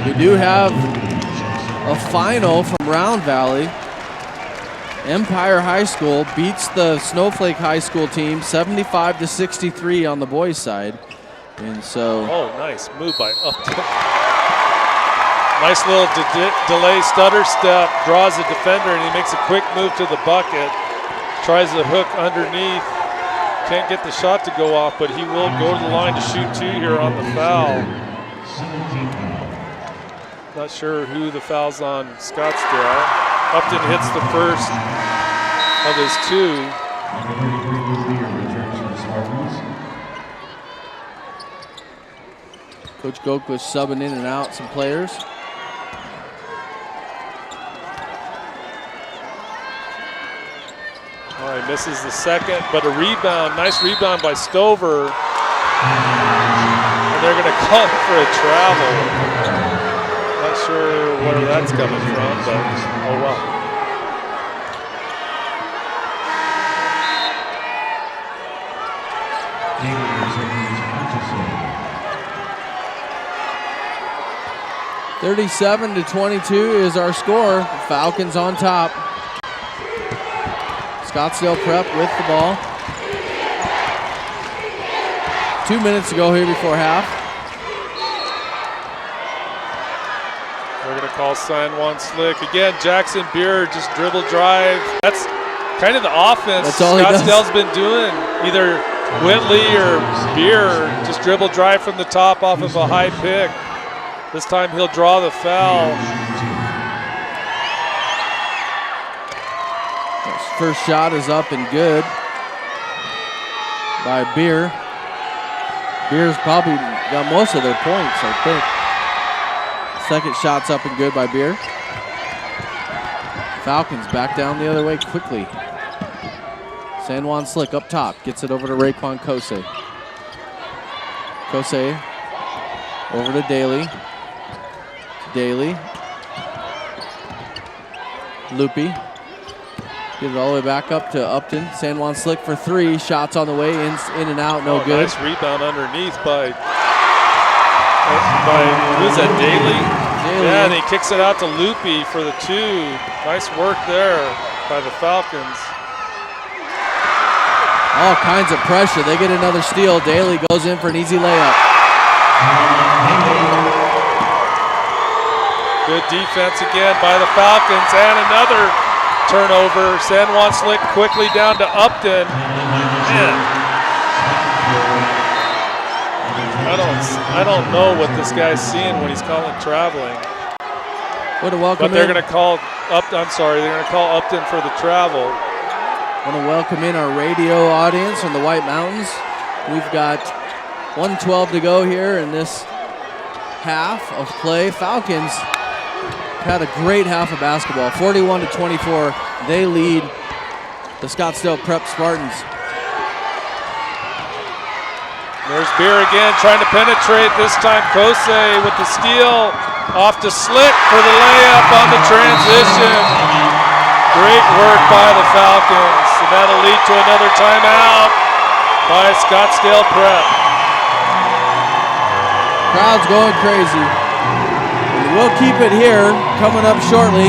We do have a final from Round Valley. Empire High School beats the Snowflake High School team 75 to 63 on the boys' side. And so.
Oh, nice move by Upton. Nice little delay stutter step, draws the defender, and he makes a quick move to the bucket. Tries the hook underneath. Can't get the shot to go off, but he will go to the line to shoot 2 here on the foul. Not sure who the foul's on Scottsdale. Upton hits the first of his 2.
Coach Goldquist subbing in and out some players.
Oh, he misses the second, but a rebound, nice rebound by Stover. And they're going to call for a travel. Not sure where that's coming from, but oh well.
(37-22) is our score. Falcons on top. Scottsdale Prep with the ball. 2 minutes to go here before half.
We're going to call San Juan Slick. Again, Jackson Beer just dribble drive. That's kind of the offense Scottsdale's been doing. Either Whitley or Beer just dribble drive from the top off of a high pick. This time he'll draw the foul.
First shot is up and good by Beer. Beer's probably got most of their points, I think. Second shot's up and good by Beer. Falcons back down the other way quickly. San Juan Slick up top, gets it over to Raekwon Kosei. Kosei over to Daly. Daly. Loopy. Get it all the way back up to Upton. San Juan Slick for 3. Shots on the way, in and out, no good.
Nice rebound underneath by who's that, Daly? Yeah, and he kicks it out to Loopy for the 2. Nice work there by the Falcons.
All kinds of pressure. They get another steal. Daly goes in for an easy layup.
Good defense again by the Falcons, and another turnover. San Juan Slick quickly down to Upton. Man. I don't know what this guy's seeing when he's calling traveling.
What a welcome.
But they're going to call Upton. I'm sorry, they're going to call Upton for the travel.
Want to welcome in our radio audience from the White Mountains. We've got 1:12 to go here in this half of play. Falcons had a great half of basketball. 41-24, they lead the Scottsdale Prep Spartans.
There's Beer again trying to penetrate. This time Kosei with the steal. Off to Slick for the layup on the transition. Great work by the Falcons. And that'll lead to another timeout by Scottsdale Prep.
Crowd's going crazy. We'll keep it here. Coming up shortly,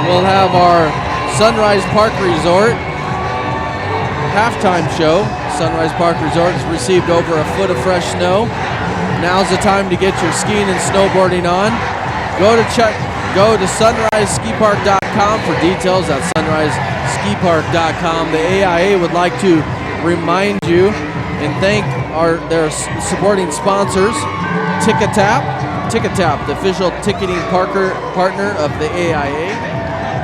we'll have our Sunrise Park Resort halftime show. Sunrise Park Resort has received over a foot of fresh snow. Now's the time to get your skiing and snowboarding on. Go to sunriseskipark.com for details at sunriseskipark.com. The AIA would like to remind you and thank their supporting sponsors, TicketTap, the official ticketing partner of the AIA.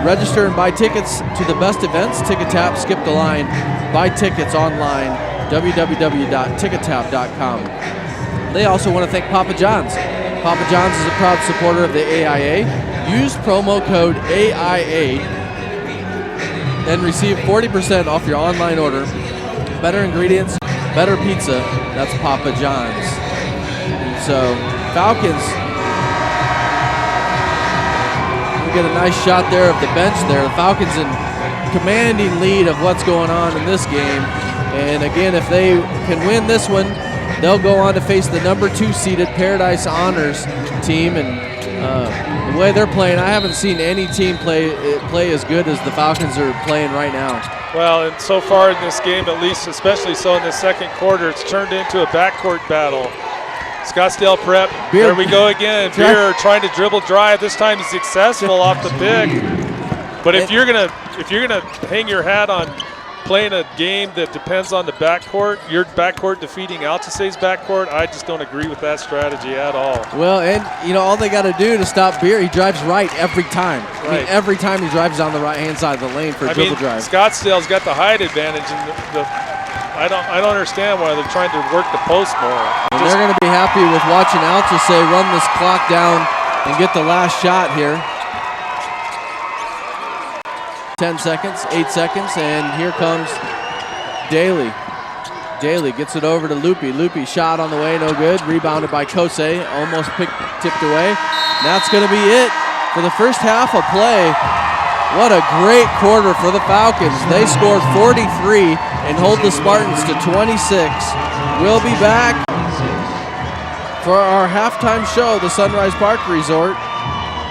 Register and buy tickets to the best events. TicketTap, skip the line. Buy tickets online, www.tickettap.com. They also want to thank Papa John's. Papa John's is a proud supporter of the AIA. Use promo code AIA and receive 40% off your online order. Better ingredients, better pizza. That's Papa John's. So, Falcons, we get a nice shot there of the bench there. The Falcons in commanding lead of what's going on in this game. And again, if they can win this one, they'll go on to face the number 2 seeded Paradise Honors team. And the way they're playing, I haven't seen any team play as good as the Falcons are playing right now.
Well, and so far in this game, at least, especially so in the second quarter, it's turned into a backcourt battle. Scottsdale Prep, there we go again. Beer trying to dribble drive. This time he's successful off the pick. But if you're gonna hang your hat on playing a game that depends on the backcourt, your backcourt defeating Alchesay's backcourt, I just don't agree with that strategy at all.
Well, and all they got to do to stop Beer, he drives right every time. I mean, every time he drives down the right-hand side of the lane for a dribble drive.
Scottsdale's got the height advantage, and I don't understand why they're trying to work the post more.
And they're going to be happy with watching Alchesay run this clock down and get the last shot here. 10 seconds, 8 seconds, and here comes Daly. Daly gets it over to Loopy. Loopy shot on the way, no good. Rebounded by Alchesay, almost tipped away. And that's going to be it for the first half of play. What a great quarter for the Falcons. They scored 43 and hold the Spartans to 26. We'll be back for our halftime show, the Sunrise Park Resort.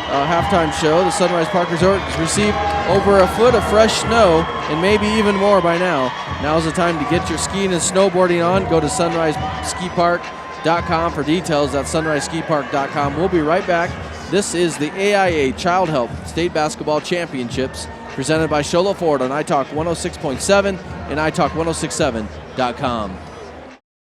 Halftime show, the Sunrise Park Resort has received over a foot of fresh snow and maybe even more by now. Now's the time to get your skiing and snowboarding on. Go to sunriseskipark.com for details. That's sunriseskipark.com. We'll be right back. This is the AIA Child Health State Basketball Championships presented by Sholo Ford on iTalk 106.7 and iTalk1067.com.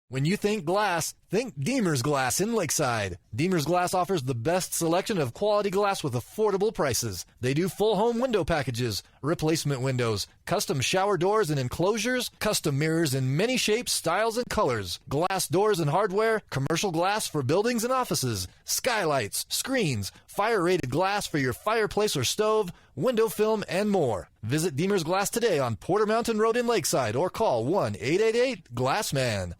When you think glass, think Deemer's Glass in Lakeside. Deemer's Glass offers the best selection of quality glass with affordable prices. They do full home window packages, replacement windows, custom shower doors and enclosures, custom mirrors in many shapes, styles, and colors, glass doors and hardware, commercial glass for buildings and offices, skylights, screens, fire-rated glass for your fireplace or stove, window film, and more. Visit Deemer's Glass today on Porter Mountain Road in Lakeside or call 1-888-GLASSMAN.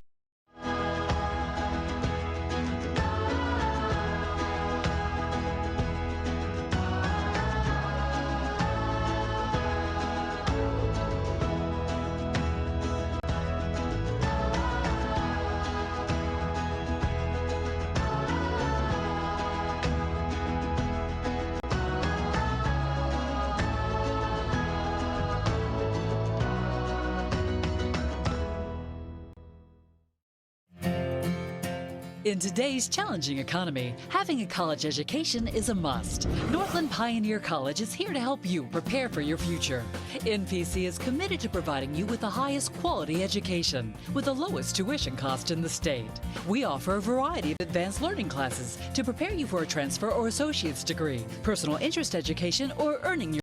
In today's challenging economy, having a college education is a must. Northland Pioneer College is here to help you prepare for your future. NPC is committed to providing you with the highest quality education with the lowest tuition cost in the state. We offer a variety of advanced learning classes to prepare you for a transfer or associate's degree, personal interest education, or earning your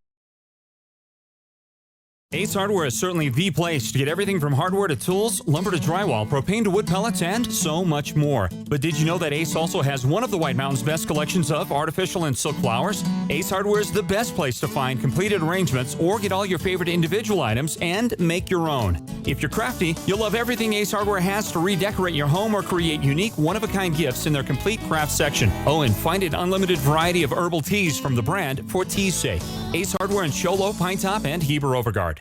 Ace Hardware is certainly the place to get everything from hardware to tools, lumber to drywall, propane to wood pellets, and so much more. But did you know that Ace also has one of the White Mountains' best collections of artificial and silk flowers? Ace Hardware is the best place to find completed arrangements or get all your favorite individual items and make your own. If you're crafty, you'll love everything Ace Hardware has to redecorate your home or create unique, one-of-a-kind gifts in their complete craft section. Oh, and find an unlimited variety of herbal teas from the brand for tea's sake. Ace Hardware in Sholo, Pine Top, and Heber Overgard.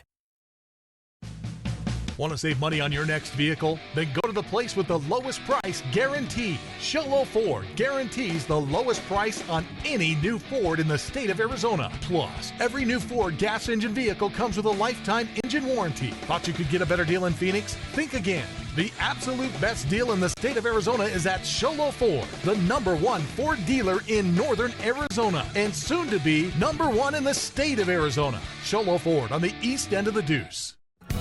Want to save money on your next vehicle? Then go to the place with the lowest price guarantee. Sholo Ford guarantees the lowest price on any new Ford in the state of Arizona. Plus, every new Ford gas engine vehicle comes with a lifetime engine warranty. Thought you could get a better deal in Phoenix? Think again. The absolute best deal in the state of Arizona is at Sholo Ford, the #1 Ford dealer in northern Arizona, and soon to be #1 in the state of Arizona. Sholo Ford on the east end of the Deuce.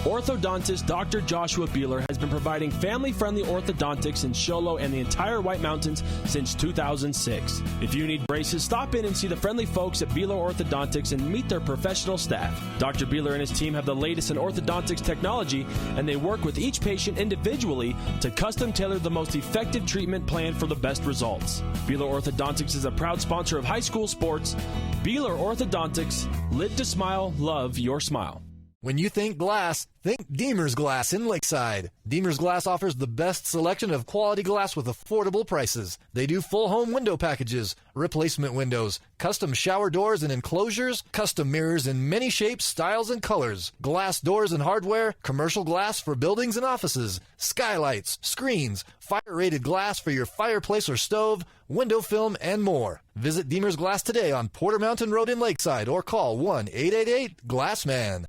Orthodontist Dr. Joshua Beeler has been providing family-friendly orthodontics in Sholo and the entire White Mountains since 2006. If you need braces, stop in and see the friendly folks at Beeler Orthodontics and meet their professional staff. Dr. Beeler and his team have the latest in orthodontics technology, and they work with each patient individually to custom tailor the most effective treatment plan for the best results. Beeler Orthodontics is a proud sponsor of high school sports. Beeler Orthodontics, live to smile, love your smile.
When you think glass, think Deemer's Glass in Lakeside. Deemer's Glass offers the best selection of quality glass with affordable prices. They do full home window packages, replacement windows, custom shower doors and enclosures, custom mirrors in many shapes, styles, and colors, glass doors and hardware, commercial glass for buildings and offices, skylights, screens, fire-rated glass for your fireplace or stove, window film, and more. Visit Deemer's Glass today on Porter Mountain Road in Lakeside or call 1-888-GLASSMAN.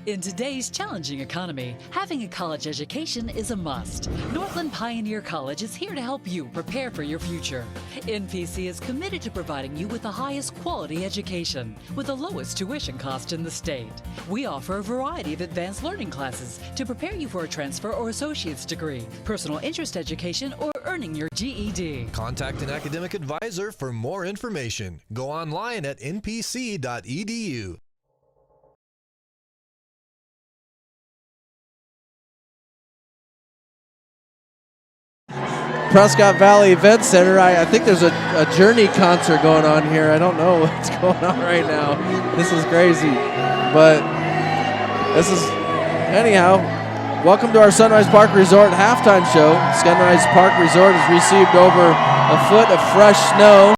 In today's challenging economy, having a college education is a must. Northland Pioneer College is here to help you prepare for your future. NPC is committed to providing you with the highest quality education with the lowest tuition cost in the state. We offer a variety of advanced learning classes to prepare you for a transfer or associate's degree, personal interest education, or earning your GED.
Contact an academic advisor for more information. Go online at npc.edu.
Prescott Valley Event Center. I think there's a Journey concert going on here. I don't know what's going on right now. This is crazy. But this is, anyhow, welcome to our Sunrise Park Resort halftime show. Sunrise Park Resort has received over a foot of fresh snow.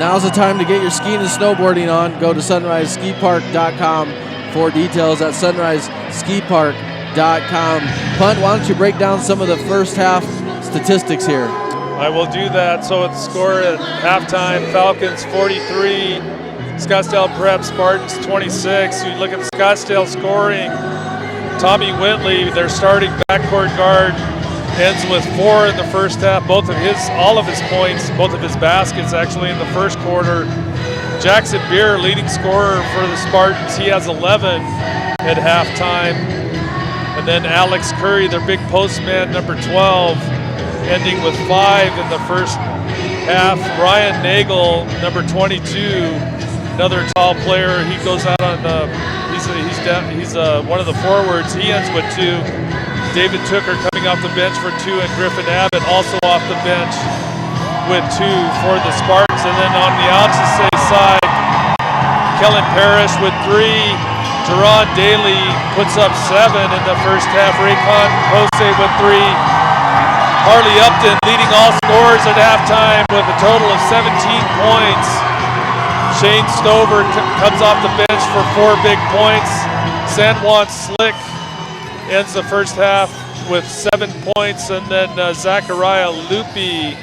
Now's the time to get your skiing and snowboarding on. Go to sunriseskipark.com for details at sunriseskipark.com. Punt, why don't you break down some of the first half statistics here?
I will do that. So it's score at halftime, Falcons 43, Scottsdale Prep Spartans 26. You look at the Scottsdale scoring, Tommy Whitley, their starting backcourt guard, ends with 4 in the first half. All of his points, both of his baskets actually in the first quarter. Jackson Beer, leading scorer for the Spartans, he has 11 at halftime. And then Alex Curry, their big postman, number 12, ending with 5 in the first half. Ryan Nagel, number 22, another tall player. He goes out on he's one of the forwards. He ends with 2. David Tooker coming off the bench for 2, and Griffin Abbott also off the bench with 2 for the Spartans. And then on the Alchesay side, Kellen Parrish with 3. Jerron Daly puts up 7 in the first half. Raycon Jose with 3. Harley Upton leading all scorers at halftime with a total of 17 points. Shane Stover comes off the bench for 4 big points. San Juan Slick ends the first half with 7 points. And then Zachariah Lupi,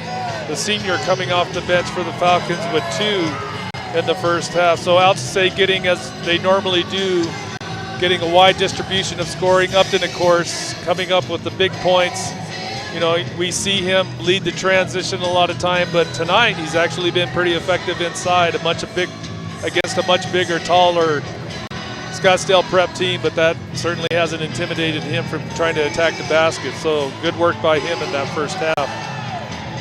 the senior, coming off the bench for the Falcons with 2 in the first half. So Alchesay getting, as they normally do, getting a wide distribution of scoring. Upton, of course, coming up with the big points. You know, we see him lead the transition a lot of time, but tonight he's actually been pretty effective inside against a much bigger, taller Scottsdale Prep team, but that certainly hasn't intimidated him from trying to attack the basket. So good work by him in that first half.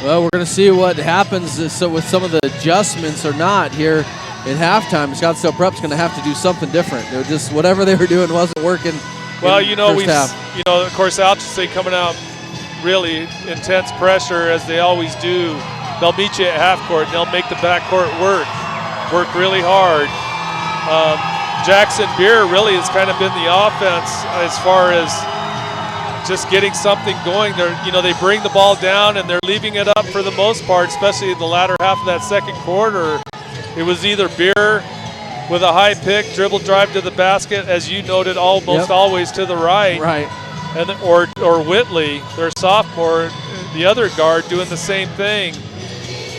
Well, we're going to see what happens with some of the adjustments or not here at halftime. Scottsdale Prep's going to have to do something different. They're just, whatever they were doing wasn't working.
Well,
of
course, Alchesay coming out really intense pressure as they always do. They'll meet you at half court and they'll make the backcourt work really hard. Jackson Beer really has kind of been the offense as far as just getting something going. They bring the ball down and they're leaving it up for the most part, especially in the latter half of that second quarter. It was either Beer with a high pick, dribble drive to the basket, as you noted, almost always to the right.
Right.
And or Whitley, their sophomore, the other guard, doing the same thing.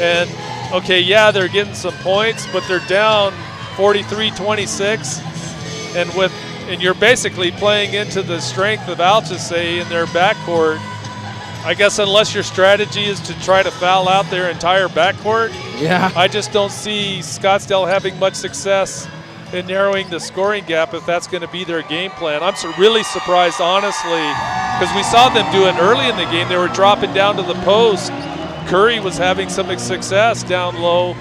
And okay, yeah, they're getting some points, but they're down 43-26, and you're basically playing into the strength of Alchesay in their backcourt. I guess unless your strategy is to try to foul out their entire backcourt, I just don't see Scottsdale having much success in narrowing the scoring gap if that's going to be their game plan. I'm really surprised, honestly, because we saw them do it early in the game. They were dropping down to the post. Curry was having some success down low,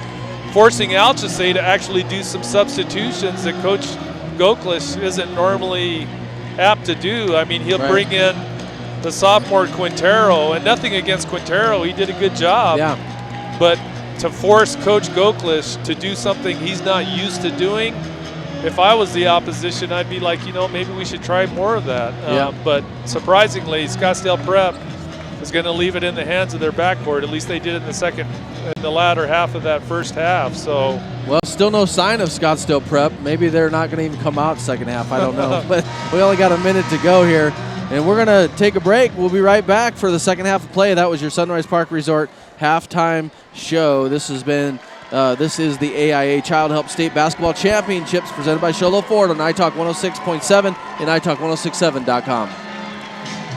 forcing Alchesay to actually do some substitutions that Coach Goklish isn't normally apt to do. I mean, he'll bring in the sophomore Quintero, and nothing against Quintero. He did a good job.
Yeah.
But to force Coach Goklish to do something he's not used to doing, if I was the opposition, I'd be like, maybe we should try more of that. But surprisingly, Scottsdale Prep is going to leave it in the hands of their backcourt. At least they did in the latter half of that first half. So,
well, still no sign of Scottsdale Prep. Maybe they're not going to even come out second half. I don't know. But we only got a minute to go here, and we're going to take a break. We'll be right back for the second half of play. That was your Sunrise Park Resort halftime show. This has been This is the AIA Child Help State Basketball Championships presented by Sholo Ford on iTalk 106.7 and iTalk1067.com.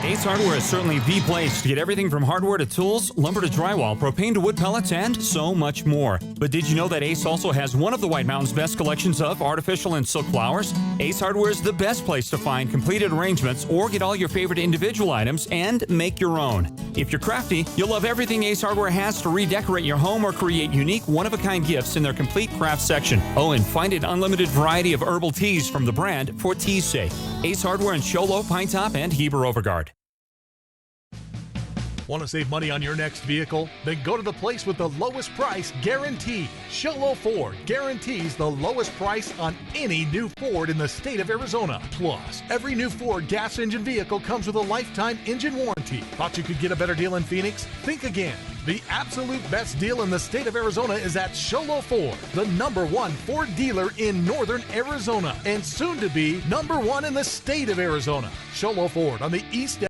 Ace Hardware is certainly the place to get everything from hardware to tools, lumber to drywall, propane to wood pellets, and so much more. But did you know that Ace also has one of the White Mountains' best collections of artificial and silk flowers? Ace Hardware is the best place to find completed arrangements or get all your favorite individual items and make your own. If you're crafty, you'll love everything Ace Hardware has to redecorate your home or create unique, one-of-a-kind gifts in their complete craft section. Oh, and find an unlimited variety of herbal teas from the brand for tea's sake. Ace Hardware in Sholo, Pine Top, and Heber Overgard.
Want to save money on your next vehicle? Then go to the place with the lowest price guaranteed. Sholo Ford guarantees the lowest price on any new Ford in the state of Arizona. Plus, every new Ford gas engine vehicle comes with a lifetime engine warranty. Thought you could get a better deal in Phoenix? Think again. The absolute best deal in the state of Arizona is at Sholo Ford, the #1 Ford dealer in northern Arizona, and soon to be #1 in the state of Arizona. Sholo Ford on the east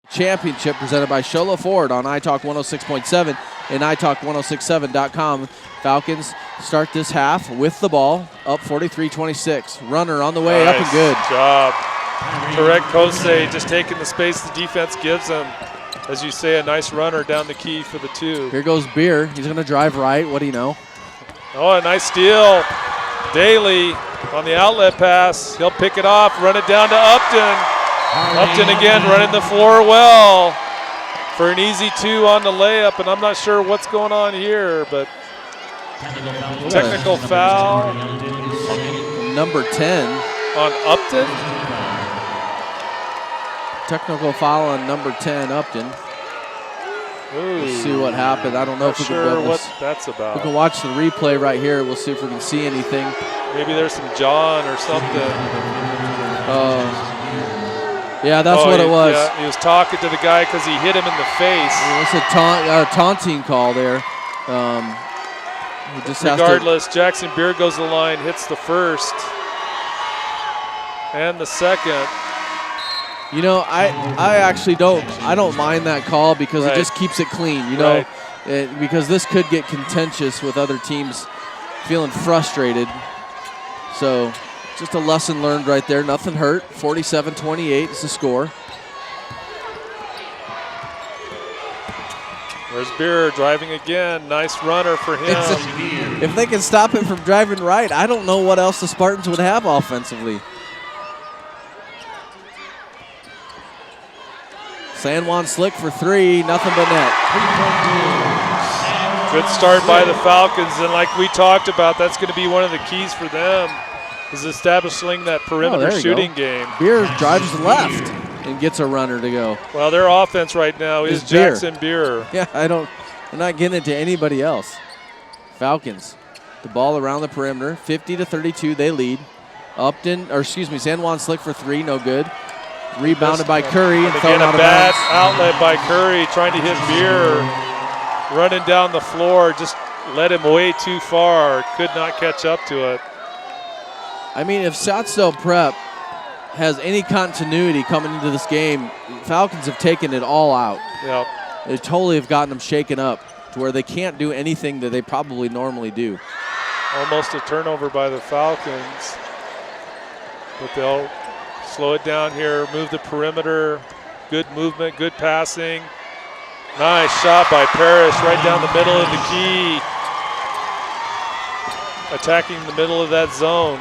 Championship presented by Sholo Ford on iTalk 106.7 and iTalk1067.com. Falcons start this half with the ball, up 43-26. Runner on the way,
nice
up and good.
Job. Alchesay just taking the space the defense gives them. As you say, a nice runner down the key for the two.
Here goes Beer. He's going to drive right. What do you know?
Oh, a nice steal. Daly on the outlet pass. He'll pick it off, run it down to Upton. Upton again running the floor well for an easy 2 on the layup, and I'm not sure what's going on here, but technical foul.
Number 10.
On Upton?
Technical foul on number 10, Upton.
Ooh.
Let's see what happened. I don't know if we can
sure what that's about.
We can watch the replay right here. We'll see if we can see anything.
Maybe there's some John or something.
Yeah, that's what it was.
Yeah, he was talking to the guy because he hit him in the face.
It's a taunting call there.
Regardless, Jackson Beer goes to the line, hits the first and the second.
You know, I actually don't mind that call because it just keeps it clean. You know, because this could get contentious with other teams feeling frustrated. So. Just a lesson learned right there. Nothing hurt. 47-28 is the score.
There's Beer driving again. Nice runner for him.
If they can stop him from driving right, I don't know what else the Spartans would have offensively. San Juan Slick for 3. Nothing but net.
Good start by the Falcons. And like we talked about, that's going to be one of the keys for them. Is establishing that perimeter shooting game.
Beer drives left and gets a runner to go.
Well, their offense right now is Jackson Beer.
Yeah, I'm not getting it to anybody else. Falcons, the ball around the perimeter, 50-32, they lead. San Juan Slick for 3, no good. Rebounded by Curry and thrown out of
bad
bounds.
Outlet by Curry, trying to hit Beer. Running down the floor, just led him way too far. Could not catch up to it.
I mean, if Scottsdale Prep has any continuity coming into this game, Falcons have taken it all out.
Yep.
They totally have gotten them shaken up to where they can't do anything that they probably normally do.
Almost a turnover by the Falcons. But they'll slow it down here, move the perimeter. Good movement, good passing. Nice shot by Parrish right down the middle of the key. Attacking the middle of that zone.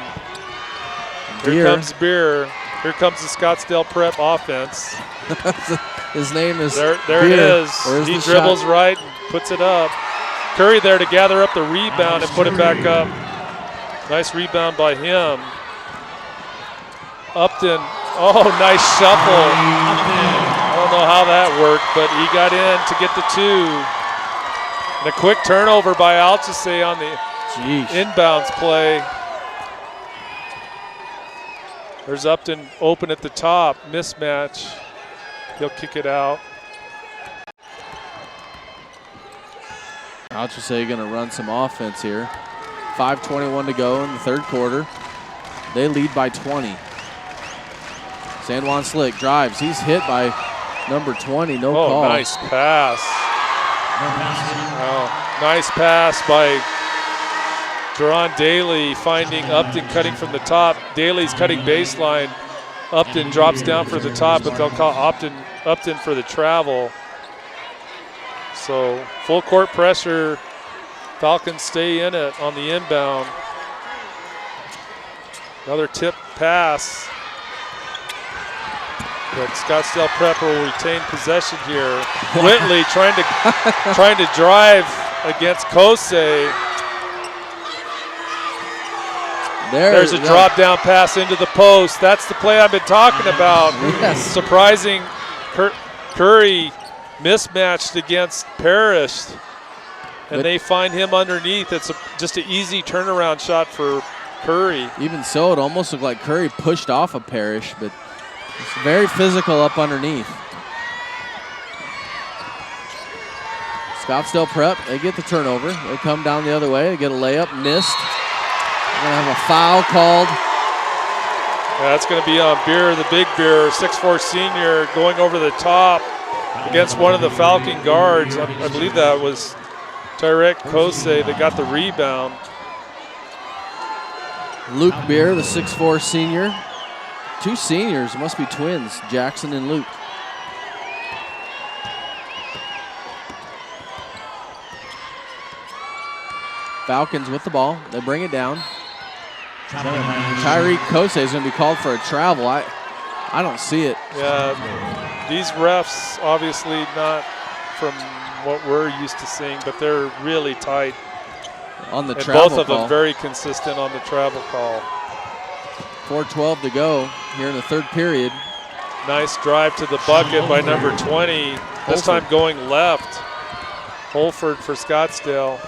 Here comes Beer. Here comes the Scottsdale Prep offense.
His name is
There
Beer.
it is. He dribbles
shot?
right and puts it up. Curry there to gather up the rebound and put it back up. Nice rebound by him. Upton. Oh, nice shuffle. I don't know how that worked, but he got in to get the 2. And a quick turnover by Alchesay on the inbounds play. There's Upton open at the top, mismatch. He'll kick it out.
Alchesay going to run some offense here. 5:21 to go in the third quarter. They lead by 20. San Juan Slick drives. He's hit by number 20. No call.
Oh, nice pass. Oh, nice pass by Deron Daly, finding Upton cutting from the top. Daly's cutting baseline. Upton drops down for the top, but they'll call Upton for the travel. So full court pressure. Falcons stay in it on the inbound. Another tip pass. But Scottsdale Prep will retain possession here. Whitley trying to drive against Alchesay. There's a drop down pass into the post. That's the play I've been talking about.
Yes.
Surprising Curry mismatched against Parrish. And they find him underneath. It's just an easy turnaround shot for Curry.
Even so, it almost looked like Curry pushed off of Parrish, but it's very physical up underneath. Scottsdale Prep, they get the turnover. They come down the other way. They get a layup, missed. They're going to have a foul called.
Yeah, that's going to be on Beer, the big Beer, 6'4" senior, going over the top against one of the Falcon guards. I believe that was Tyrek Alchesay that got the rebound.
Luke Beer, the 6'4" senior. Two seniors, must be twins, Jackson and Luke. Falcons with the ball. They bring it down. Tyreke Alchesay is going to be called for a travel. I don't see it.
Yeah, these refs obviously not from what we're used to seeing, but they're really tight.
On the
and
travel
both of
call.
them very consistent on the travel call.
4:12 to go here in the third period.
Nice drive to the bucket by number 20. This time going left. Holford for Scottsdale.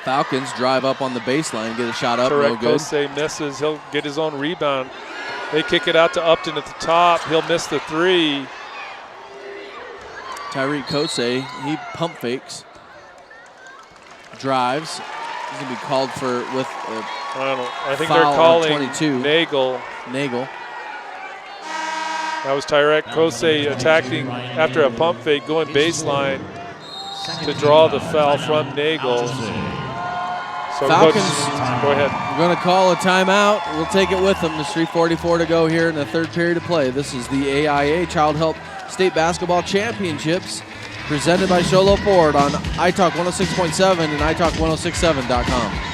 Falcons drive up on the baseline, get a shot up, no good.
Alchesay misses. He'll get his own rebound. They kick it out to Upton at the top. He'll miss the three.
Tyreke Alchesay, he pump fakes. Drives. He's going to be called for with
I think they're calling
22.
Nagel. That was Tyreke Alchesay attacking after a pump fake, going baseline to draw the foul from Nagel. So
Falcons,
Coach, go ahead.
We're going to call a timeout. We'll take it with them. There's 3:44 to go here in the third period of play. This is the AIA Child Help State Basketball Championships presented by Sholo Ford on iTalk 106.7 and iTalk1067.com.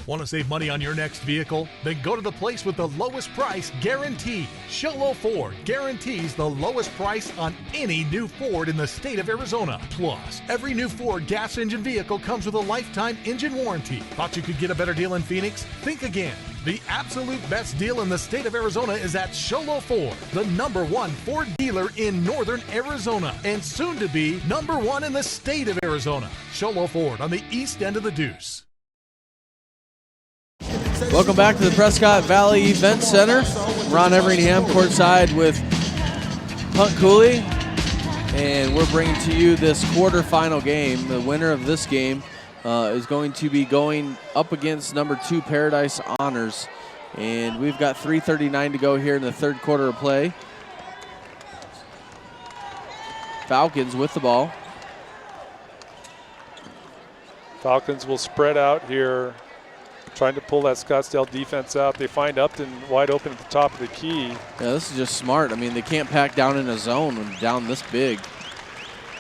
Want to save money on your next vehicle? Then go to the place with the lowest price guaranteed. Sholo Ford guarantees the lowest price on any new Ford in the state of Arizona. Plus, every new Ford gas engine vehicle comes with a lifetime engine warranty. Thought you could get a better deal in Phoenix? Think again. The absolute best deal in the state of Arizona is at Sholo Ford, the #1 Ford dealer in northern Arizona, and soon to be #1 in the state of Arizona. Sholo Ford on the east end of the Deuce.
Welcome back to the Prescott Valley Event Center. Ron Everingham courtside with Punt Cooley, and we're bringing to you this quarterfinal game. The winner of this game is going to be going up against #2 Paradise Honors, and we've got 3:39 to go here in the third quarter of play. Falcons with the ball.
Falcons will spread out here, trying to pull that Scottsdale defense out. They find Upton wide open at the top of the key.
Yeah, this is just smart. I mean, they can't pack down in a zone when down this big.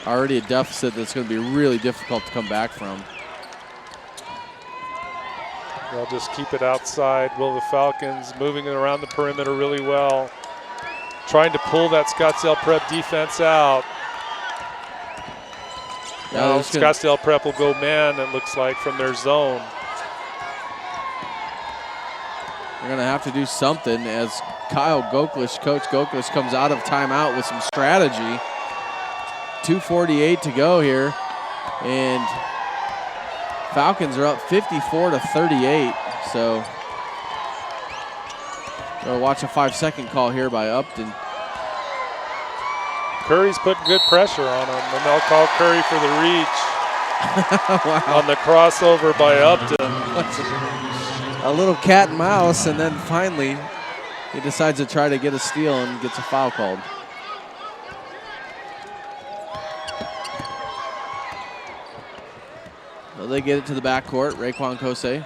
Already a deficit that's going to be really difficult to come back from.
They'll just keep it outside. Will the Falcons moving it around the perimeter really well, trying to pull that Scottsdale Prep defense out. Now Scottsdale Prep will go man, it looks like, from their zone.
They're going to have to do something as Coach Goklish comes out of timeout with some strategy. 2:48 to go here, and Falcons are up 54-38. So we'll watch a 5-second call here by Upton.
Curry's putting good pressure on him, and they'll call Curry for the reach.
Wow.
On the crossover by Upton.
A little cat and mouse, and then finally he decides to try to get a steal and gets a foul called. Well, they get it to the backcourt. Raekwon Kose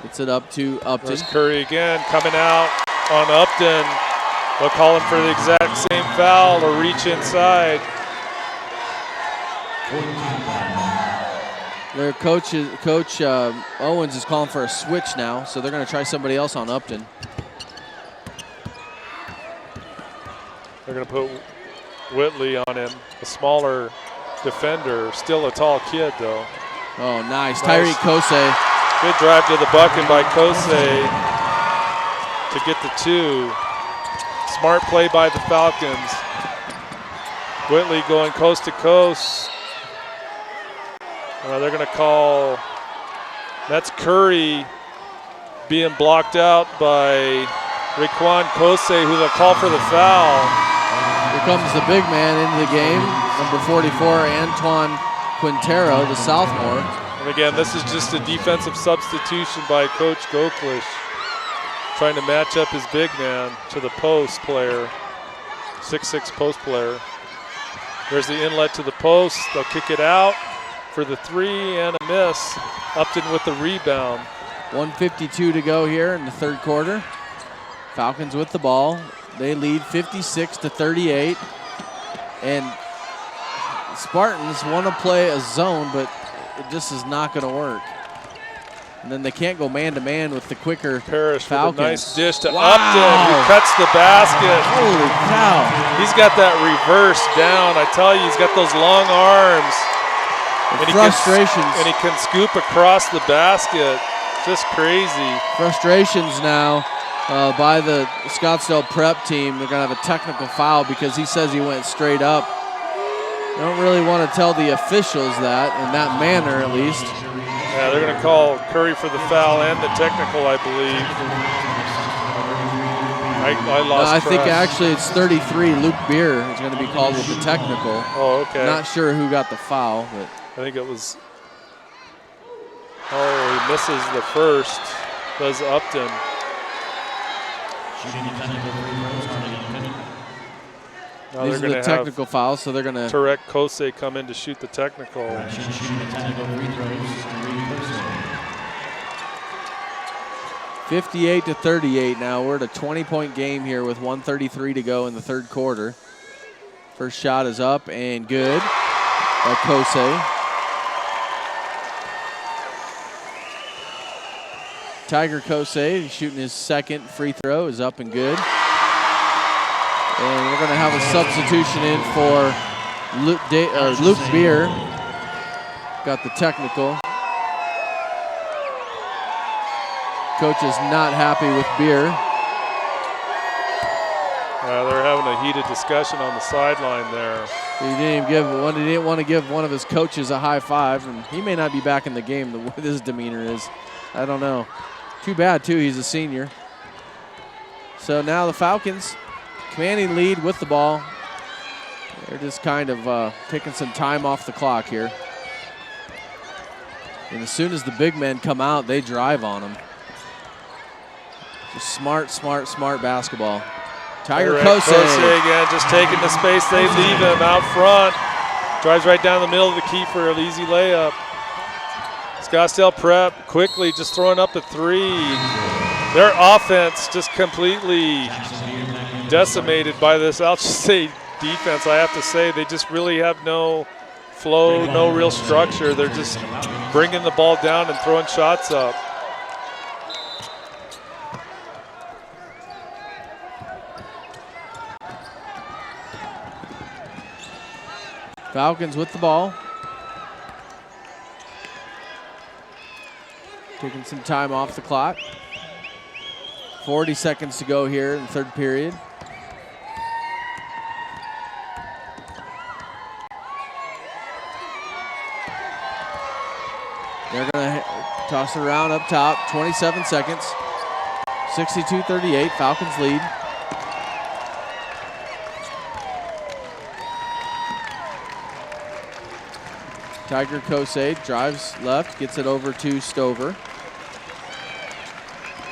gets it up to Upton.
There's Curry again coming out on Upton. They'll call him for the exact same foul or reach inside.
Their coach Owens is calling for a switch now, so they're going to try somebody else on Upton.
They're going to put Whitley on him, a smaller defender, still a tall kid though.
Oh, nice. Tyreek Kose.
Good drive to the bucket by Kose to get the 2. Smart play by the Falcons. Whitley going coast to coast. They're going to call, that's Curry being blocked out by Raekwon Kose, who they'll call for the foul.
Here comes the big man into the game, number 44, Antoine Quintero, the sophomore.
And again, this is just a defensive substitution by Coach Goklish, trying to match up his big man to the post player, 6'6" post player. There's the inlet to the post. They'll kick it out for the 3 and a miss. Upton with the rebound.
1:52 to go here in the third quarter. Falcons with the ball. They lead 56-38. And Spartans want to play a zone, but it just is not going to work. And then they can't go man-to-man with the quicker
Parrish
Falcons.
with a nice dish to Upton, who cuts the basket.
Holy cow.
He's got that reverse down. I tell you, he's got those long arms. And
Frustrations.
he can scoop across the basket. Just crazy.
Frustrations now by the Scottsdale Prep team. They're going to have a technical foul because he says he went straight up. They don't really want to tell the officials that, in that manner at least.
Yeah, they're going to call Curry for the foul and the technical, I believe. I lost
I think
trust.
actually it's 33. Luke Beer is going to be called with the technical.
Oh, okay.
Not sure who got the foul, but
I think it was. Oh, he misses the first. Does Upton. Now
these are the technical fouls, so they're going to.
Tarek Kose come in to shoot the technical.
58-38 now. We're at a 20-point game here with 1:33 to go in the third quarter. First shot is up and good by Kose. Tiger Kose shooting his second free throw is up and good. And we're going to have a substitution in for Luke Beer. Got the technical. Coach is not happy with Beer.
They're having a heated discussion on the sideline there.
He didn't want to give one of his coaches a high five, and he may not be back in the game the way his demeanor is. I don't know. Too bad, too. He's a senior. So now the Falcons commanding lead with the ball. They're just kind of taking some time off the clock here. And as soon as the big men come out, they drive on them. Just smart basketball. Tiger Kose
again, just taking the space. They leave him out front. Drives right down the middle of the key for an easy layup. Scottsdale Prep quickly just throwing up a 3. Their offense just completely decimated by this Alchesay defense, I have to say. They just really have no flow, no real structure. They're just bringing the ball down and throwing shots up.
Falcons with the ball. Taking some time off the clock. 40 seconds to go here in the third period. They're going to toss it around up top. 27 seconds. 62-38. Falcons lead. Tiger Alchesay drives left, gets it over to Stover.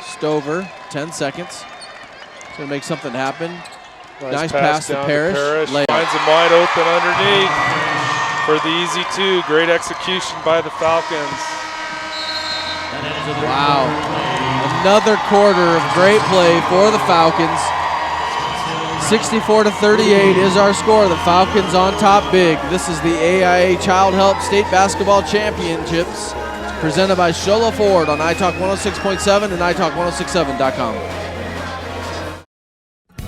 Stover, 10 seconds. He's going to make something happen. Nice pass to Parrish.
Finds him wide open underneath for the easy two. Great execution by the Falcons.
Wow. Another quarter of great play for the Falcons. 64-38 is our score. The Falcons on top big. This is the AIA Child Help State Basketball Championships presented by Sholo Ford on iTalk 106.7 and iTalk1067.com.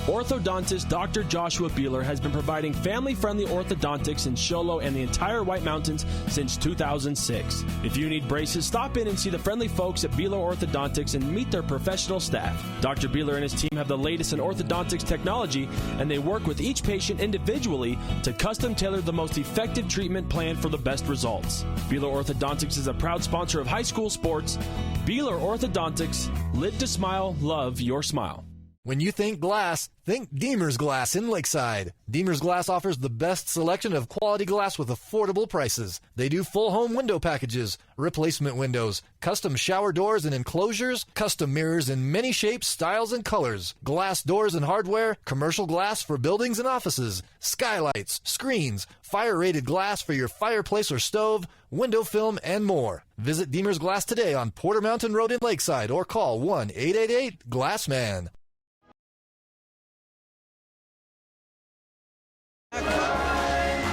Orthodontist Dr. Joshua Beeler has been providing family-friendly orthodontics in Sholo and the entire White Mountains since 2006. If you need braces, stop in and see the friendly folks at Beeler Orthodontics and meet their professional staff. Dr. Beeler and his team have the latest in orthodontics technology, and they work with each patient individually to custom tailor the most effective treatment plan for the best results. Beeler Orthodontics is a proud sponsor of high school sports. Beeler Orthodontics, live to smile, love your smile.
When you think glass, think Deemer's Glass in Lakeside. Deemer's Glass offers the best selection of quality glass with affordable prices. They do full home window packages, replacement windows, custom shower doors and enclosures, custom mirrors in many shapes, styles, and colors, glass doors and hardware, commercial glass for buildings and offices, skylights, screens, fire-rated glass for your fireplace or stove, window film, and more. Visit Deemer's Glass today on Porter Mountain Road in Lakeside or call 1-888-GLASSMAN.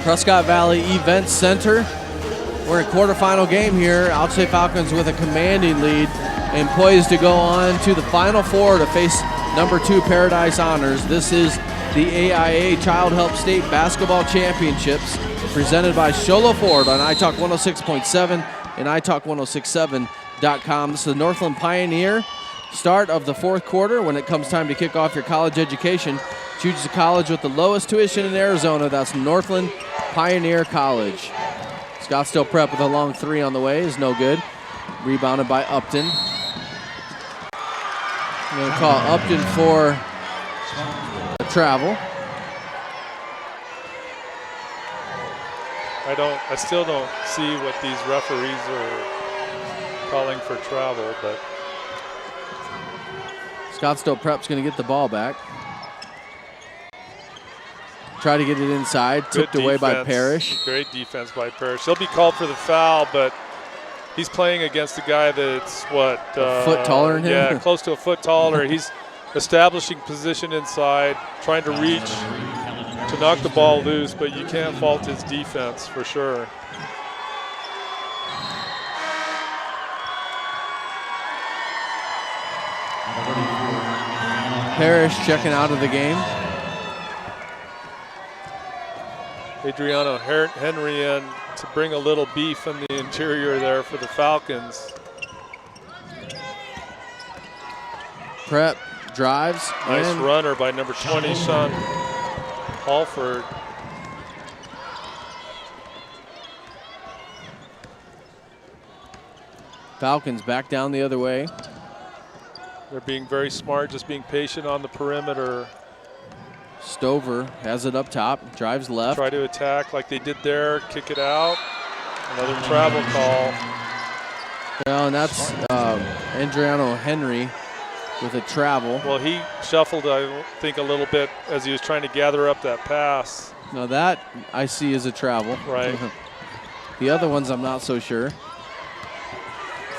Prescott Valley Event Center. We're in a quarterfinal game here. Alchesay Falcons with a commanding lead and poised to go on to the Final Four to face number 2 Paradise Honors. This is the AIA Child Help State Basketball Championships presented by Sholo Ford on iTalk 106.7 and iTalk1067.com. This is the Northland Pioneer. Start of the fourth quarter. When it comes time to kick off your college education, choose a college with the lowest tuition in Arizona. That's Northland Pioneer College. Scottsdale Prep with a long three on the way is no good. Rebounded by Upton. I'm going to call Upton for a travel.
I still don't see what these referees are calling for travel, but
Scottsdale Prep's going to get the ball back. Try to get it inside. Tipped away by Parrish.
Great defense by Parrish. He'll be called for the foul, but he's playing against a guy that's, what?
A foot taller than him?
Yeah, close to a foot taller. He's establishing position inside, trying to reach to knock the ball loose, but you can't fault his defense for sure.
Parrish checking out of the game.
Adriano Henry in to bring a little beef in the interior there for the Falcons.
Prep drives.
Nice runner by number 20, Sean Halford.
Falcons back down the other way.
They're being very smart, just being patient on the perimeter.
Stover has it up top, drives left.
Try to attack like they did there, kick it out. Another travel call.
Well, and that's Adriano Henry with a travel.
Well, he shuffled, I think, a little bit as he was trying to gather up that pass.
Now that I see as a travel.
Right.
The other ones I'm not so sure.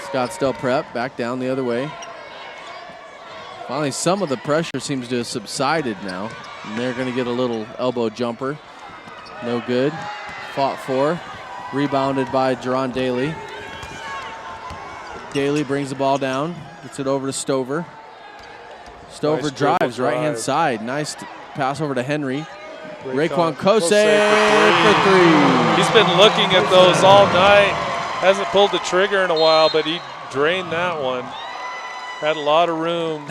Scottsdale Prep back down the other way. Finally, some of the pressure seems to have subsided now. And they're going to get a little elbow jumper. No good. Fought for. Rebounded by Jerron Daly. Daly brings the ball down. Gets it over to Stover. Stover
Nice
drives
dribble
right-hand
drive.
side. Nice pass over to Henry.
Raekwon
Alchesay for three.
He's been looking at those all night. Hasn't pulled the trigger in a while, but he drained that one. Had a lot of room.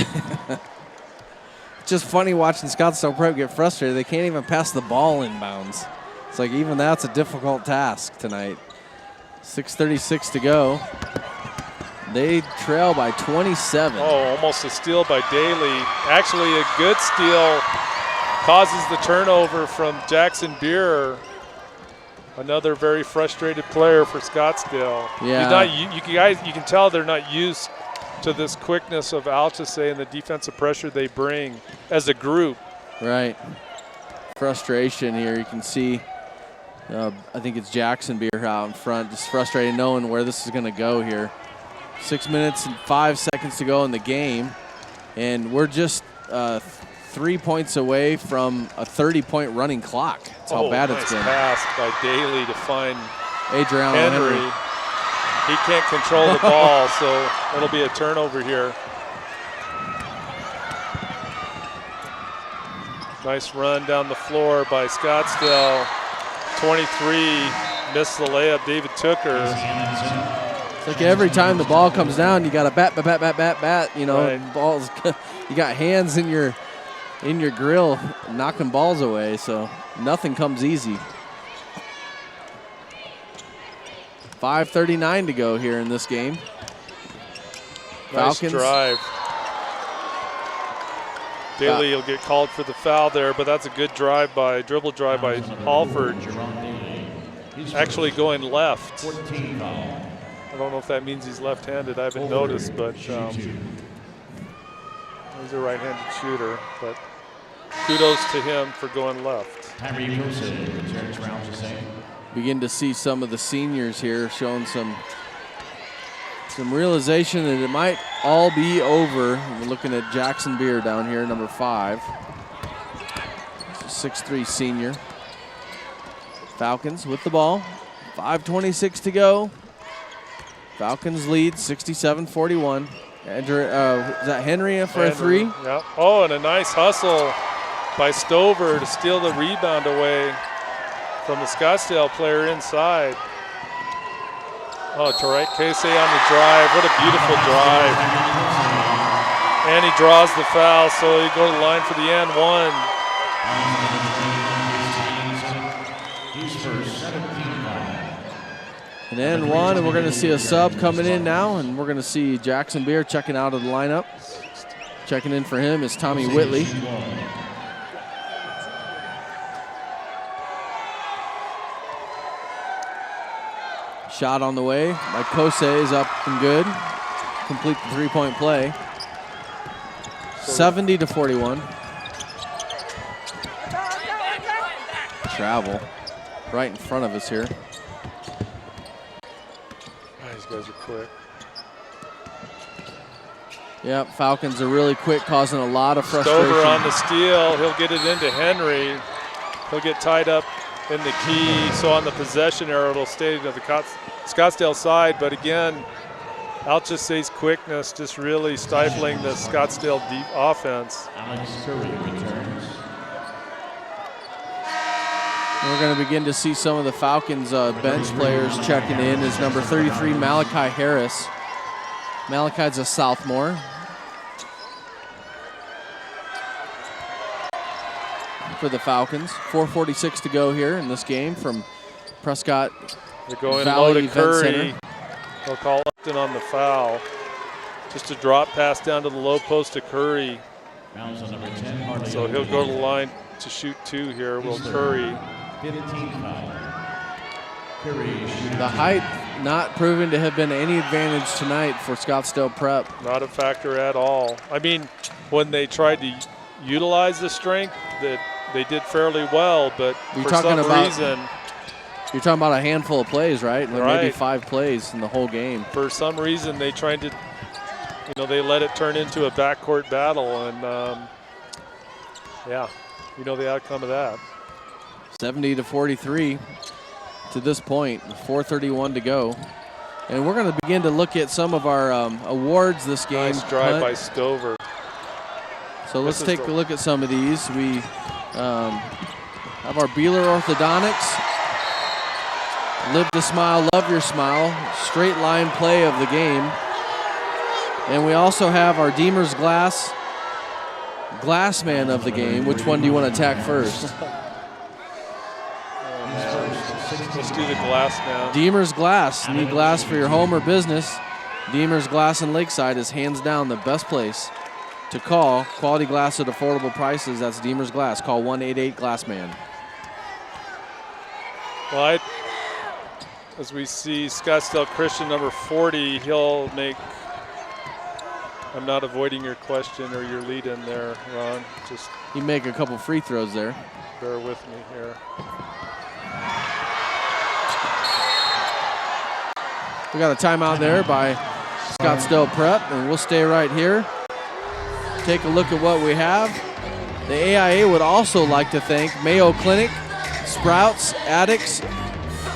Just funny watching Scottsdale Prep get frustrated. They can't even pass the ball inbounds. It's like even that's a difficult task tonight. 6:36 to go. They trail by 27.
Oh, almost a steal by Daly. Actually, a good steal causes the turnover from Jackson Beer. Another very frustrated player for Scottsdale.
Yeah.
You can tell they're not used to this quickness of Alchesay and the defensive pressure they bring as a group.
Right. Frustration here. You can see, I think it's Jackson Beer out in front, just frustrated knowing where this is going to go here. 6 minutes and 5 seconds to go in the game, and we're just 3 points away from a 30-point running clock. That's how bad it's been.
Pass by Daly to find
Adriano Henry.
He can't control the ball, so it'll be a turnover here. Nice run down the floor by Scottsdale. 23, missed the layup. David Tooker.
It's like every time the ball comes down, you got to bat. You know,
right.
Balls. You got hands in your grill, knocking balls away. So nothing comes easy. 5:39 to go here in this game.
Nice
Falcons.
drive. Daly will get called for the foul there, but that's a good dribble drive by Alford. Actually going left. I don't know if that means he's left-handed. I haven't noticed, but he's a right-handed shooter. But kudos to him for going left.
Begin to see some of the seniors here showing some realization that it might all be over. We're looking at Jackson Beer down here, number 5. 6'3" senior. Falcons with the ball. 5:26 to go. Falcons lead 67-41. Is that Henry for a 3?
Yeah. Oh, and a nice hustle by Stover to steal the rebound away from the Scottsdale player inside. Oh, Alchesay on the drive. What a beautiful drive. And he draws the foul, so he go to the line for the and one.
An and one, and we're going to see a sub coming in now, and we're going to see Jackson Beer checking out of the lineup. Checking in for him is Tommy Whitley. Shot on the way by Alchesay is up and good. Complete the three-point play. 70-41. Travel right in front of us here.
These guys are quick.
Yep, Falcons are really quick, causing a lot of frustration.
Stover on the steal. He'll get it into Henry. He'll get tied up in the key. So on the possession arrow, it'll stay to the Scottsdale side. But again, Alchesay's quickness just really stifling the Scottsdale deep offense.
We're going to begin to see some of the Falcons bench players checking in. Is number 33, Malachi Harris. Malachi's a sophomore. For the Falcons. 4:46 to go here in this game from Prescott
They're going
Valley
low to
Event
Curry.
Center.
They'll call Upton on the foul. Just a drop pass down to the low post to Curry. So he'll go to the line to shoot 2 here. Will Curry.
The height not proven to have been any advantage tonight for Scottsdale Prep.
Not a factor at all. I mean, when they tried to utilize the strength, that they did fairly well, but for some reason.
You're talking about a handful of plays, right? Like
right.
Maybe 5 plays in the whole game.
For some reason, they tried to, they let it turn into a backcourt battle, and yeah, the outcome of that.
70-43 to this point, 4:31 to go. And we're going to begin to look at some of our awards this game.
Nice drive by Stover.
So let's take a look at some of these. We have our Beeler Orthodontics. Live to Smile, Love Your Smile. Straight line play of the game. And we also have our Deemer's Glassman of the game. Which one do you want to attack first?
Let's do the glass now.
Deemer's Glass. Need glass for your home or business? Deemer's Glass in Lakeside is hands down the best place to call. Quality glass at affordable prices. That's Deemer's Glass. Call 1-88-GLASSMAN.
Well, as we see Scottsdale Christian, number 40, he'll make, I'm not avoiding your question or your lead in there, Ron. Just
you make a couple free throws there.
Bear with me here.
We got a timeout there by Scottsdale Prep, and we'll stay right here. Take a look at what we have. The AIA would also like to thank Mayo Clinic, Sprouts, Addicts,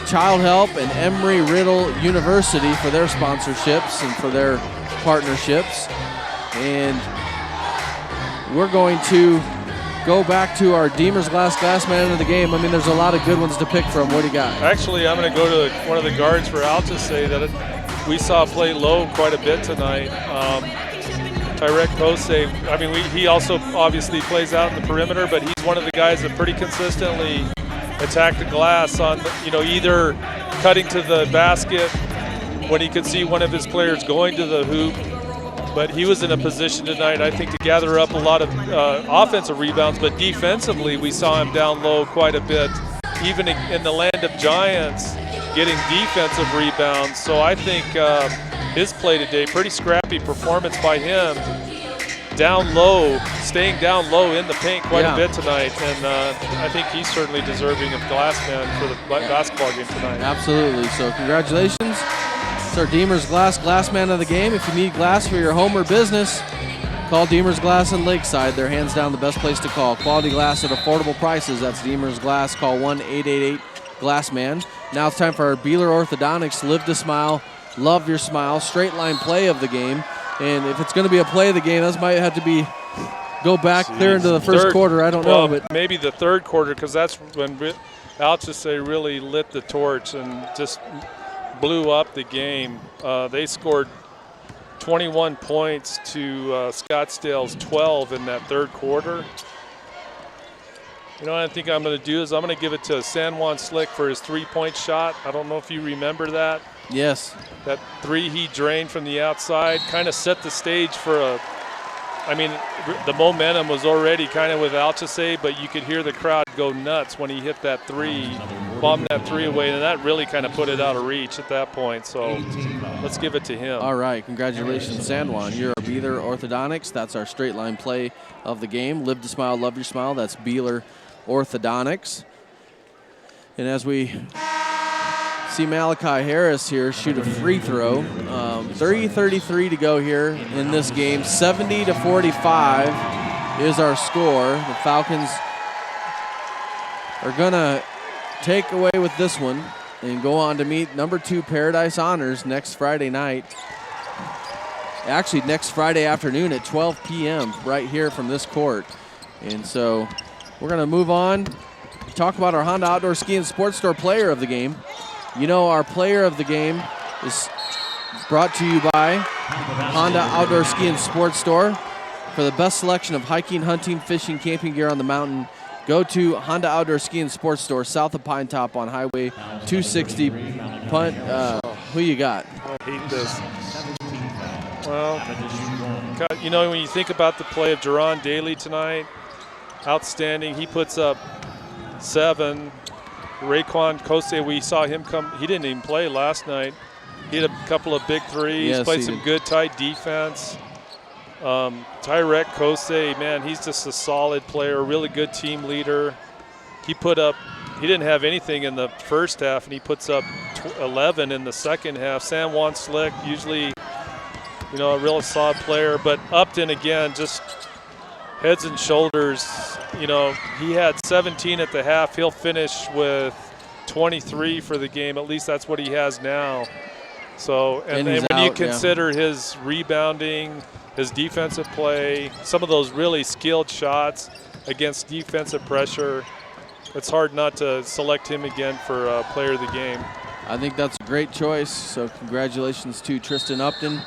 Child Help, and Embry-Riddle University for their sponsorships and for their partnerships. And we're going to go back to our Deemer's Glass Man of the game. I mean, there's a lot of good ones to pick from. What do you got?
Actually, I'm going to go to one of the guards for Alchesay that we saw play low quite a bit tonight. Tyrek Kosei, I mean, he also obviously plays out in the perimeter, but he's one of the guys that pretty consistently attack the glass on, either cutting to the basket when he could see one of his players going to the hoop. But he was in a position tonight, I think, to gather up a lot of offensive rebounds, but defensively we saw him down low quite a bit, even in the land of giants, getting defensive rebounds. So I think his play today, pretty scrappy performance by him, down low, staying down low in the paint quite a bit tonight, and I think he's certainly deserving of Glassman for the basketball game tonight.
Absolutely, so congratulations. It's our Deemer's Glass Man of the game. If you need glass for your home or business, call Deemer's Glass in Lakeside. They're hands down the best place to call. Quality glass at affordable prices. That's Deemer's Glass. Call 1-888-GLASSMAN. Now it's time for our Beeler Orthodontics Live to Smile, Love Your Smile, straight line play of the game. And if it's going to be a play of the game, that might have to go back clear into the first quarter. I don't know. But
maybe the third quarter, because that's when Alchesay really lit the torch and just blew up the game. They scored 21 points to Scottsdale's 12 in that third quarter. You know what I think I'm going to do is I'm going to give it to San Juan Slick for his three-point shot. I don't know if you remember that.
Yes.
That three he drained from the outside kind of set the stage for the momentum was already kind of with Alchesay, but you could hear the crowd go nuts when he hit that three, bombed that three away, and that really kind of put it out of reach at that point. So let's give it to him.
All right, congratulations, San Juan. You're a Beeler Orthodontics. That's our straight line play of the game. Live to smile, love your smile. That's Beeler Orthodontics. And as we see Malachi Harris here shoot a free throw, 30-33 to go here in this game. 70-45 is our score. The Falcons are going to take away with this one and go on to meet number 2 Paradise Honors next Friday night. Actually, next Friday afternoon at 12 p.m. right here from this court. And so we're going to move on, talk about our Honda Outdoor Ski and Sports Store player of the game. You know, our player of the game is brought to you by Honda Outdoor Ski and Sports Store. For the best selection of hiking, hunting, fishing, camping gear on the mountain, go to Honda Outdoor Ski and Sports Store, south of Pine Top on Highway 260. Who you got?
I hate this. Well, you know, when you think about the play of Jerron Daly tonight, outstanding. He puts up 7. Raekwon Kosei, we saw him come. He didn't even play last night. He had a couple of big threes,
yes,
played some good tight defense. Tyrek Kosei, man, he's just a solid player, really good team leader. He didn't have anything in the first half, and he puts up 11 in the second half. San Juan Slick, usually, a real solid player. But Upton, again, just heads and shoulders. He had 17 at the half. He'll finish with 23 for the game. At least that's what he has now. So, and when you consider his rebounding, his defensive play, some of those really skilled shots against defensive pressure, it's hard not to select him again for player of the game.
I think that's a great choice. So congratulations to Tristan Upton.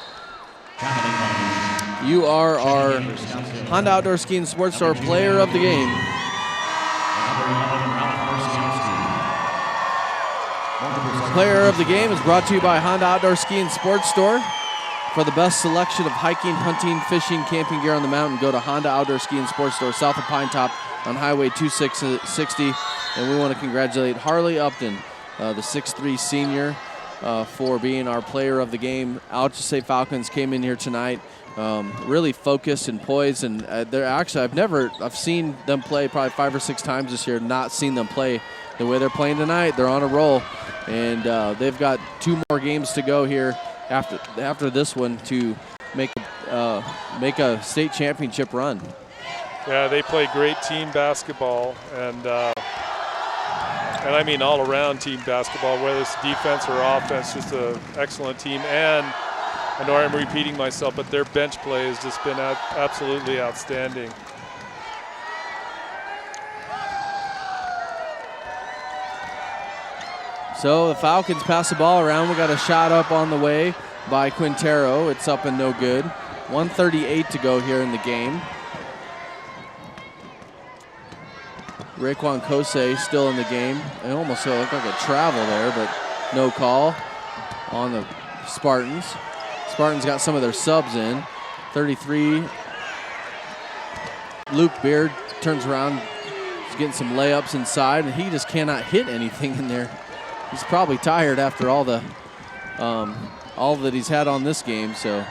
You are our Honda Outdoor Ski and Sports Store player of the game. Player of the game is brought to you by Honda Outdoor Ski and Sports Store. For the best selection of hiking, hunting, fishing, camping gear on the mountain, go to Honda Outdoor Ski and Sports Store, south of Pine Top on Highway 260. And we want to congratulate Harley Upton. the 6'3 senior, for being our player of the game. Alchesay Falcons came in here tonight really focused and poised, and they're actually, I've seen them play probably 5 or 6 times this year, not seen them play the way they're playing tonight. They're on a roll, and they've got 2 more games to go here after this one to make a state championship run.
Yeah, they play great team basketball, and I mean all-around team basketball, whether it's defense or offense, just an excellent team. And I know I'm repeating myself, but their bench play has just been absolutely outstanding.
So the Falcons pass the ball around. We got a shot up on the way by Quintero. It's up and no good. 1:38 to go here in the game. Raekwon Kosei still in the game. It almost looked like a travel there, but no call on the Spartans. Spartans got some of their subs in. 33, Luke Beard turns around. He's getting some layups inside, and he just cannot hit anything in there. He's probably tired after all that he's had on this game. So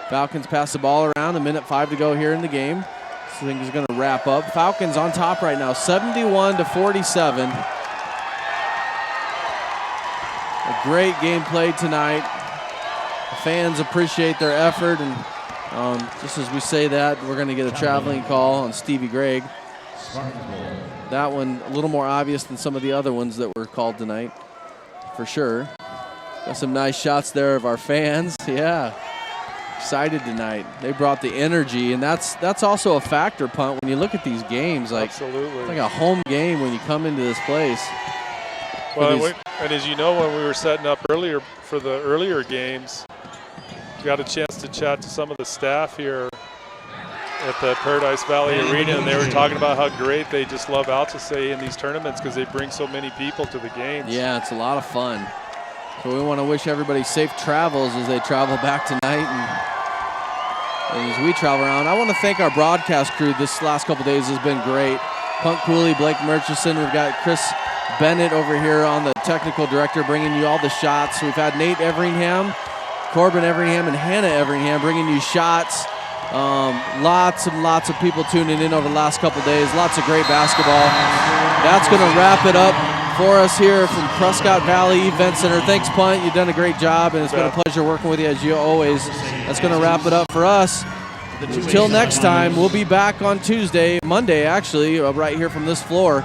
Falcons pass the ball around. 1:05 to go here in the game. This thing is going to wrap up. Falcons on top right now, 71-47. A great game played tonight. The fans appreciate their effort, and just as we say that, we're going to get a traveling call on Stevie Gregg. That one a little more obvious than some of the other ones that were called tonight, for sure. Got some nice shots there of our fans. Yeah, excited tonight. They brought the energy, and that's also a factor, Punt, when you look at these games. Like,
absolutely.
It's like a home game when you come into this place.
Well, and as you know, when we were setting up earlier for the earlier games, got a chance to chat to some of the staff here at the Paradise Valley Arena, and they were talking about how great they just love Alchesay in these tournaments because they bring so many people to the games.
Yeah, it's a lot of fun. So we want to wish everybody safe travels as they travel back tonight, and as we travel around. I want to thank our broadcast crew. This last couple days has been great. Punt Cooley, Blake Murchison, we've got Chris Bennett over here on the technical director bringing you all the shots. We've had Nate Everingham, Corbin Everingham, and Hannah Everingham bringing you shots. Lots and lots of people tuning in over the last couple days. Lots of great basketball. That's going to wrap it up for us here from Prescott Valley Event Center. Thanks, Punt. You've done a great job, and it's been a pleasure working with you as you always. That's going to wrap it up for us. Until next time, we'll be back on Monday actually, right here from this floor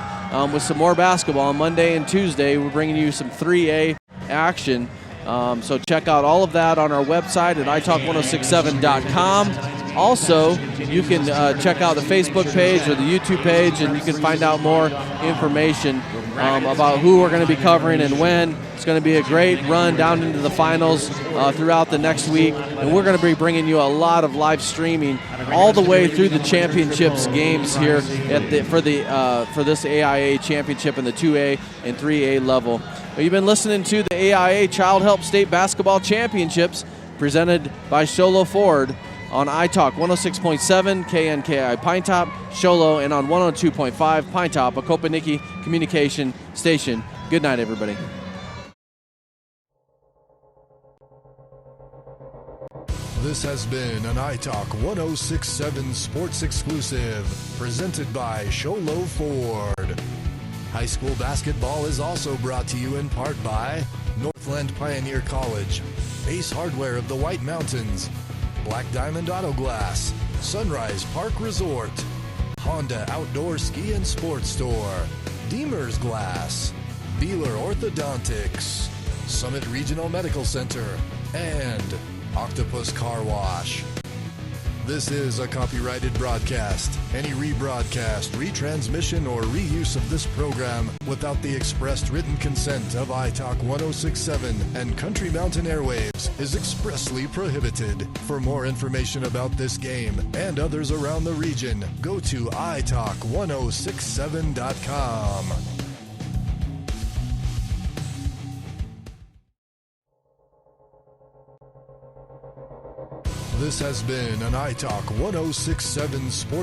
with some more basketball. On Monday and Tuesday, we're bringing you some 3A action. So check out all of that on our website at italk1067.com. Also, you can check out the Facebook page or the YouTube page, and you can find out more information about who we're going to be covering and when. It's going to be a great run down into the finals throughout the next week, and we're going to be bringing you a lot of live streaming all the way through the championships games here for this AIA championship in the 2A and 3A level. You've been listening to the AIA Child Help State Basketball Championships presented by Sholo Ford on iTalk 106.7 KNKI Pine Top, Sholo, and on 102.5 Pine Top, a Kopaniki communication station. Good night, everybody.
This has been an iTalk 106.7 Sports Exclusive, presented by Sholo Ford. High school basketball is also brought to you in part by Northland Pioneer College, Ace Hardware of the White Mountains, Black Diamond Auto Glass, Sunrise Park Resort, Honda Outdoor Ski and Sports Store, Deemer's Glass, Beeler Orthodontics, Summit Regional Medical Center, and Octopus Car Wash. This is a copyrighted broadcast. Any rebroadcast, retransmission, or reuse of this program without the expressed written consent of iTalk 106.7 and Country Mountain Airwaves is expressly prohibited. For more information about this game and others around the region, go to italk1067.com. This has been an iTalk 106.7 Sports